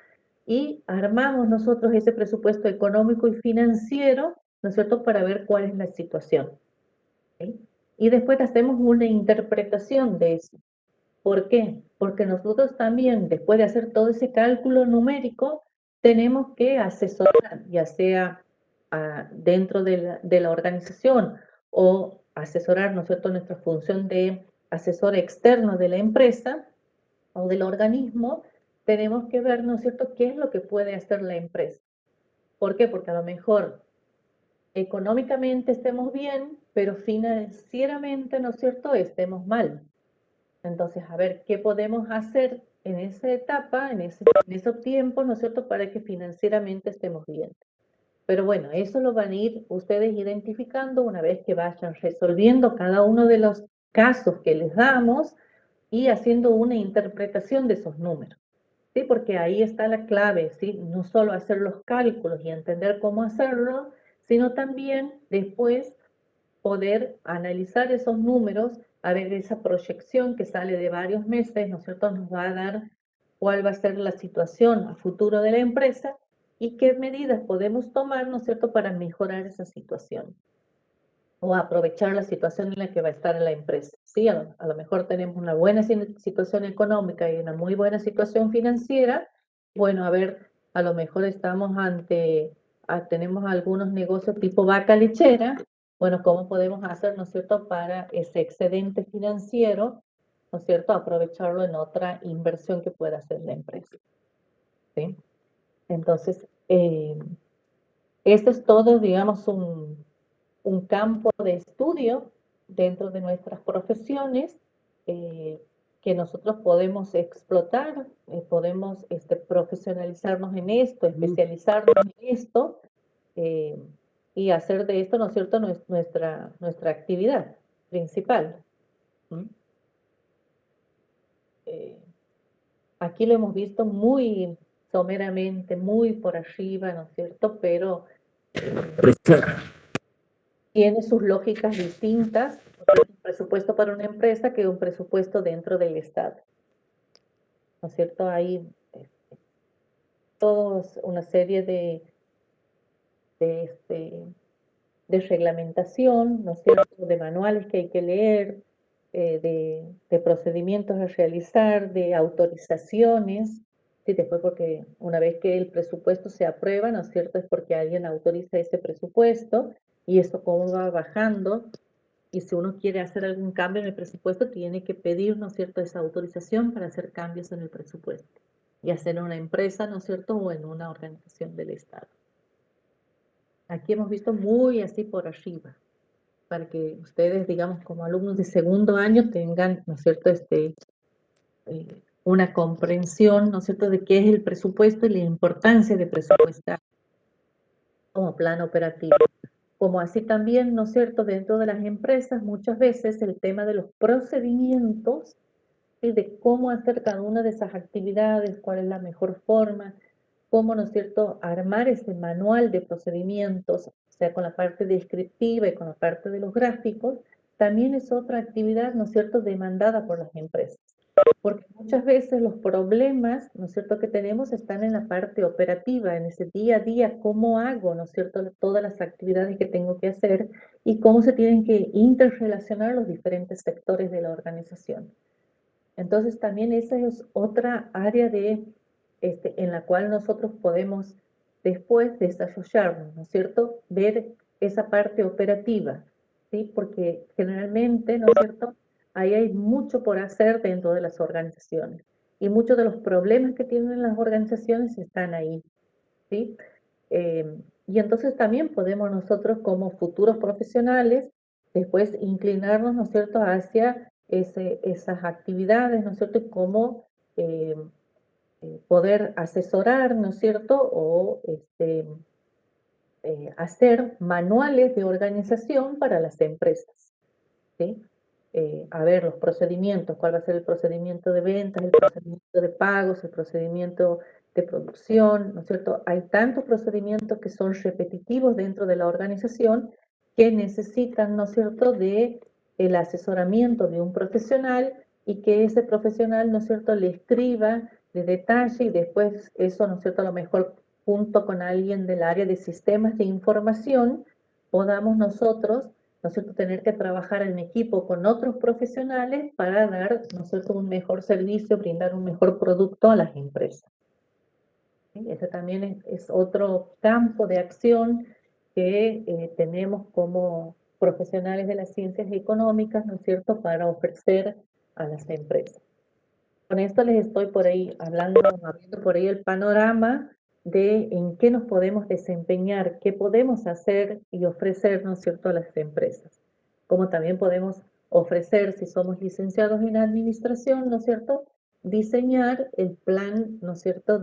y armamos nosotros ese presupuesto económico y financiero, ¿no es cierto?, para ver cuál es la situación, ¿sí? Y después hacemos una interpretación de eso. ¿Por qué? Porque nosotros también, después de hacer todo ese cálculo numérico, tenemos que asesorar, ya sea dentro de la organización o asesorar, ¿no es cierto?, nuestra función de asesor externo de la empresa o del organismo, tenemos que ver, ¿no es cierto?, qué es lo que puede hacer la empresa. ¿Por qué? Porque a lo mejor económicamente estemos bien, pero financieramente, ¿no es cierto?, estemos mal. Entonces, a ver, ¿qué podemos hacer en esa etapa, en esos tiempos, ¿no es cierto?, para que financieramente estemos bien. Pero bueno, eso lo van a ir ustedes identificando una vez que vayan resolviendo cada uno de los casos que les damos y haciendo una interpretación de esos números, ¿sí? Porque ahí está la clave, ¿sí? No solo hacer los cálculos y entender cómo hacerlo, sino también después poder analizar esos números, a ver esa proyección que sale de varios meses, ¿no es cierto?, nos va a dar cuál va a ser la situación a futuro de la empresa y qué medidas podemos tomar, ¿no es cierto?, para mejorar esa situación o aprovechar la situación en la que va a estar la empresa. Sí, a lo mejor tenemos una buena situación económica y una muy buena situación financiera. Bueno, a ver, a lo mejor estamos tenemos algunos negocios tipo vaca lechera. Bueno, ¿cómo podemos hacer, ¿no es cierto?, para ese excedente financiero, ¿no es cierto?, aprovecharlo en otra inversión que pueda hacer la empresa, ¿sí? Entonces, esto es todo, digamos, un campo de estudio dentro de nuestras profesiones que nosotros podemos explotar, podemos profesionalizarnos en esto, especializarnos en esto y hacer de esto, ¿no es cierto?, nuestra actividad principal. Aquí lo hemos visto muy someramente, muy por arriba, ¿no es cierto?, pero tiene sus lógicas distintas, un presupuesto para una empresa que un presupuesto dentro del Estado, ¿no es cierto? Hay toda una serie de de reglamentación, ¿no es cierto?, de manuales que hay que leer, de procedimientos a realizar, de autorizaciones, sí, después porque una vez que el presupuesto se aprueba, ¿no es cierto?, es porque alguien autoriza ese presupuesto y eso cómo va bajando, y si uno quiere hacer algún cambio en el presupuesto, tiene que pedir, ¿no es cierto?, esa autorización para hacer cambios en el presupuesto, ya sea en una empresa, ¿no es cierto?, o en una organización del Estado. Aquí hemos visto muy así por arriba, para que ustedes, digamos, como alumnos de segundo año tengan, ¿no es cierto?, una comprensión, ¿no es cierto?, de qué es el presupuesto y la importancia de presupuestar como plan operativo. Como así también, ¿no es cierto?, dentro de las empresas, muchas veces el tema de los procedimientos y de cómo hacer cada una de esas actividades, cuál es la mejor forma, cómo, ¿no es cierto?, armar ese manual de procedimientos, o sea, con la parte descriptiva y con la parte de los gráficos, también es otra actividad, ¿no es cierto?, demandada por las empresas. Porque muchas veces los problemas, ¿no es cierto?, que tenemos están en la parte operativa, en ese día a día, cómo hago, ¿no es cierto?, todas las actividades que tengo que hacer y cómo se tienen que interrelacionar los diferentes sectores de la organización. Entonces también esa es otra área en la cual nosotros podemos después desarrollarnos, ¿no es cierto?, ver esa parte operativa, ¿sí?, porque generalmente, ¿no es cierto?, ahí hay mucho por hacer dentro de las organizaciones y muchos de los problemas que tienen las organizaciones están ahí, ¿sí? Y entonces también podemos nosotros como futuros profesionales después inclinarnos, ¿no es cierto?, hacia esas actividades, ¿no es cierto?, y cómo poder asesorar, ¿no es cierto?, o hacer manuales de organización para las empresas, ¿sí? A ver los procedimientos, cuál va a ser el procedimiento de ventas, el procedimiento de pagos, el procedimiento de producción, ¿no es cierto? Hay tantos procedimientos que son repetitivos dentro de la organización que necesitan, ¿no es cierto?, de el asesoramiento de un profesional y que ese profesional, ¿no es cierto?, le escriba de detalle y después eso, ¿no es cierto?, a lo mejor junto con alguien del área de sistemas de información, podamos nosotros, ¿no es cierto?, tener que trabajar en equipo con otros profesionales para dar, ¿no es cierto?, un mejor servicio, brindar un mejor producto a las empresas. ¿Sí? Ese también es otro campo de acción que tenemos como profesionales de las ciencias económicas, ¿no es cierto?, para ofrecer a las empresas. Con esto les estoy por ahí abriendo por ahí el panorama de en qué nos podemos desempeñar, qué podemos hacer y ofrecer, ¿no es cierto?, a las empresas. Como también podemos ofrecer, si somos licenciados en administración, ¿no es cierto?, diseñar el plan, ¿no es cierto?,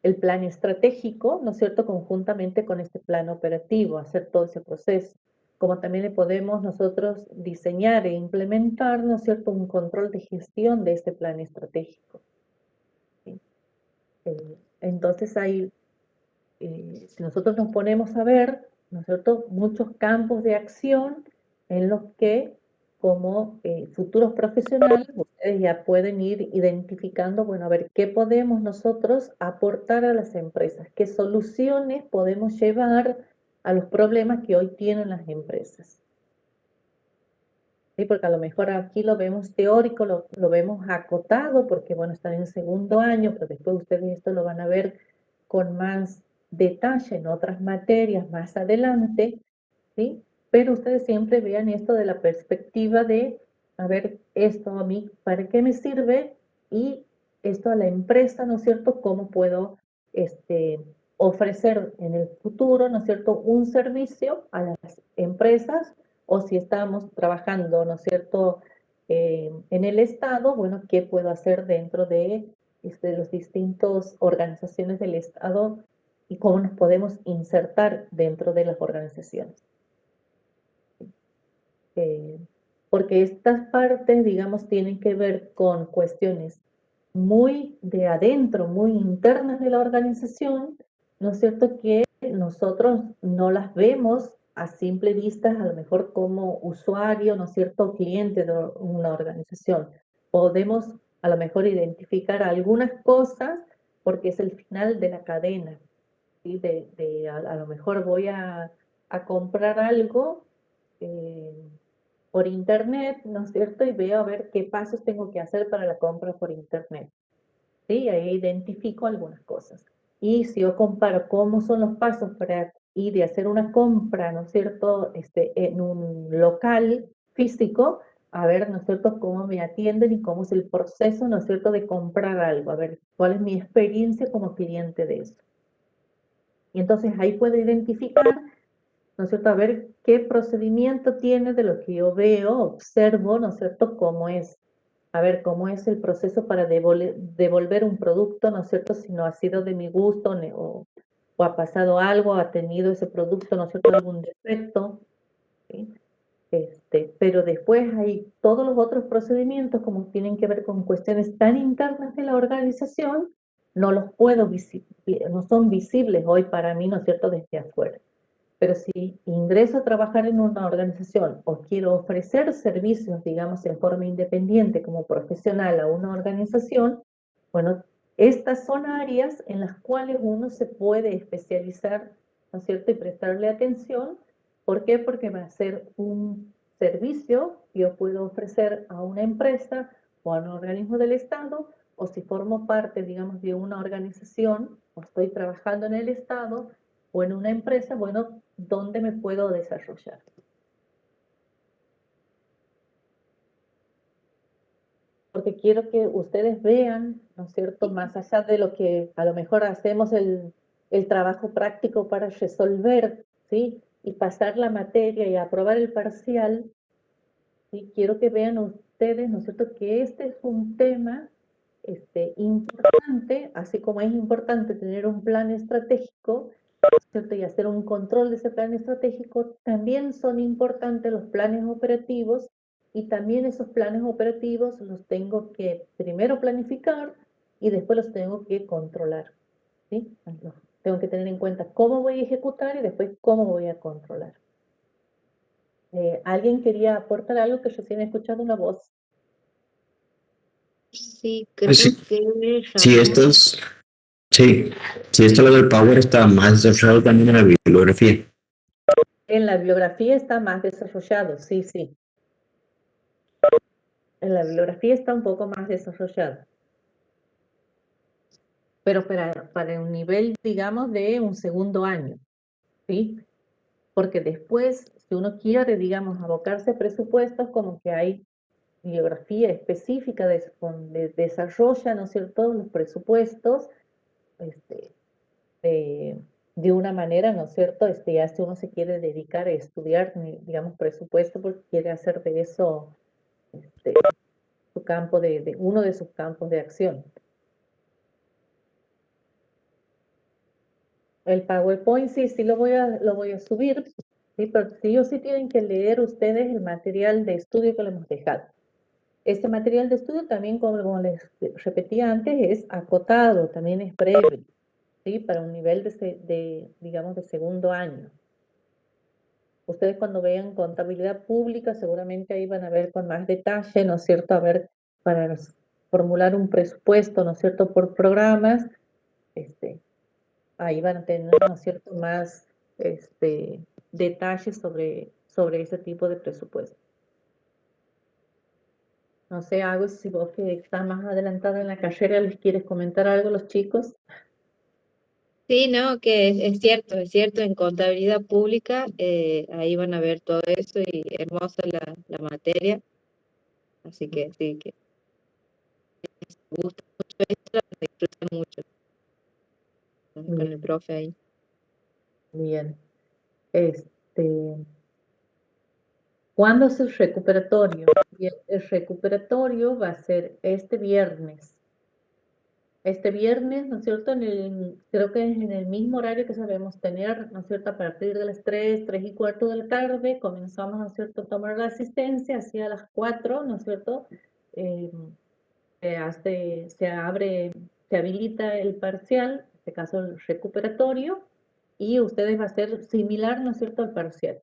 el plan estratégico, ¿no es cierto?, conjuntamente con este plan operativo, hacer todo ese proceso. Como también le podemos nosotros diseñar e implementar, ¿no es cierto?, un control de gestión de este plan estratégico. ¿Sí? Entonces si nosotros nos ponemos a ver, ¿no es cierto?, muchos campos de acción en los que como futuros profesionales ustedes ya pueden ir identificando, bueno, a ver, ¿qué podemos nosotros aportar a las empresas? ¿Qué soluciones podemos llevar a los problemas que hoy tienen las empresas? ¿Sí? Porque a lo mejor aquí lo vemos teórico, lo vemos acotado, porque bueno, están en segundo año, pero después ustedes esto lo van a ver con más detalle en otras materias más adelante, ¿sí? Pero ustedes siempre vean esto de la perspectiva de, a ver, esto a mí, ¿para qué me sirve? Y esto a la empresa, ¿no es cierto? ¿Cómo puedo ofrecer en el futuro, ¿no es cierto?, un servicio a las empresas, o si estamos trabajando, ¿no es cierto?, en el Estado, bueno, ¿qué puedo hacer dentro de las distintas organizaciones del Estado y cómo nos podemos insertar dentro de las organizaciones? Porque estas partes, digamos, tienen que ver con cuestiones muy de adentro, muy internas de la organización, ¿no es cierto?, que nosotros no las vemos a simple vista, a lo mejor como usuario, ¿no es cierto?, cliente de una organización. Podemos a lo mejor identificar algunas cosas porque es el final de la cadena, ¿sí? A lo mejor voy a comprar algo por internet, ¿no es cierto? Y veo a ver qué pasos tengo que hacer para la compra por internet. ¿Sí? Ahí identifico algunas cosas. Y si yo comparo cómo son los pasos para ir y hacer una compra, ¿no es cierto?, en un local físico, a ver, ¿no es cierto?, cómo me atienden y cómo es el proceso, ¿no es cierto?, de comprar algo, a ver, cuál es mi experiencia como cliente de eso. Y entonces ahí puedo identificar, ¿no es cierto?, a ver qué procedimiento tiene de lo que yo veo, observo, ¿no es cierto?, cómo es. A ver cómo es el proceso para devolver un producto, ¿no es cierto?, si no ha sido de mi gusto o ha pasado algo, ha tenido ese producto, ¿no es cierto?, algún defecto, ¿sí? Pero después hay todos los otros procedimientos como tienen que ver con cuestiones tan internas de la organización, no los puedo no son visibles hoy para mí, ¿no es cierto?, desde afuera. Pero si ingreso a trabajar en una organización o quiero ofrecer servicios, digamos, en forma independiente como profesional a una organización, bueno, estas son áreas en las cuales uno se puede especializar, ¿no es cierto?, y prestarle atención. ¿Por qué? Porque va a ser un servicio que yo puedo ofrecer a una empresa o a un organismo del Estado, o si formo parte, digamos, de una organización o estoy trabajando en el Estado o en una empresa, bueno, ¿dónde me puedo desarrollar? Porque quiero que ustedes vean, ¿no es cierto?, más allá de lo que a lo mejor hacemos el trabajo práctico para resolver, ¿sí?, y pasar la materia y aprobar el parcial, ¿sí? Quiero que vean ustedes, ¿no es cierto?, que este es un tema importante, así como es importante tener un plan estratégico, ¿cierto?, y hacer un control de ese plan estratégico, también son importantes los planes operativos, y también esos planes operativos los tengo que primero planificar y después los tengo que controlar, ¿sí? Tengo que tener en cuenta cómo voy a ejecutar y después cómo voy a controlar. ¿Alguien quería aportar algo? Que recién he escuchado una voz. Sí, creo Sí, que sí, Ramón. sí, esto lo del Power está más desarrollado también en la bibliografía. En la bibliografía está más desarrollado, sí, sí. En la bibliografía está un poco más desarrollado. Pero para un nivel, digamos, de un segundo año, ¿sí? Porque después, si uno quiere, digamos, abocarse a presupuestos, como que hay bibliografía específica donde desarrolla, ¿no es cierto?, los presupuestos, de una manera, ¿no es cierto?, ya si uno se quiere dedicar a estudiar, digamos, presupuesto, porque quiere hacer de eso su campo uno de sus campos de acción. El PowerPoint sí lo voy a subir, ¿sí? Pero sí o sí tienen que leer ustedes el material de estudio que les hemos dejado. Este material de estudio también, como les repetí antes, es acotado, también es breve, ¿sí?, para un nivel digamos, de segundo año. Ustedes cuando vean contabilidad pública, seguramente ahí van a ver con más detalle, ¿no es cierto?, a ver, para formular un presupuesto, ¿no es cierto?, por programas, ahí van a tener, ¿no es cierto?, más detalles sobre ese tipo de presupuesto. No sé, Agus, si vos que estás más adelantada en la carrera, ¿les quieres comentar algo a los chicos? Sí, no, que es cierto, en contabilidad pública, ahí van a ver todo eso y hermosa la materia, así que sí, que me gusta mucho esto, se disfruta mucho con el profe ahí. Bien. ¿Cuándo es el recuperatorio? Bien, el recuperatorio va a ser este viernes. Este viernes, ¿no es cierto?, creo que es en el mismo horario que sabemos tener, ¿no es cierto?, a partir de las 3:15 de la tarde, comenzamos, ¿no es cierto?, a tomar la asistencia, hacia las 4, ¿no es cierto?, se habilita el parcial, en este caso el recuperatorio, y ustedes va a ser similar, ¿no es cierto?, al parcial.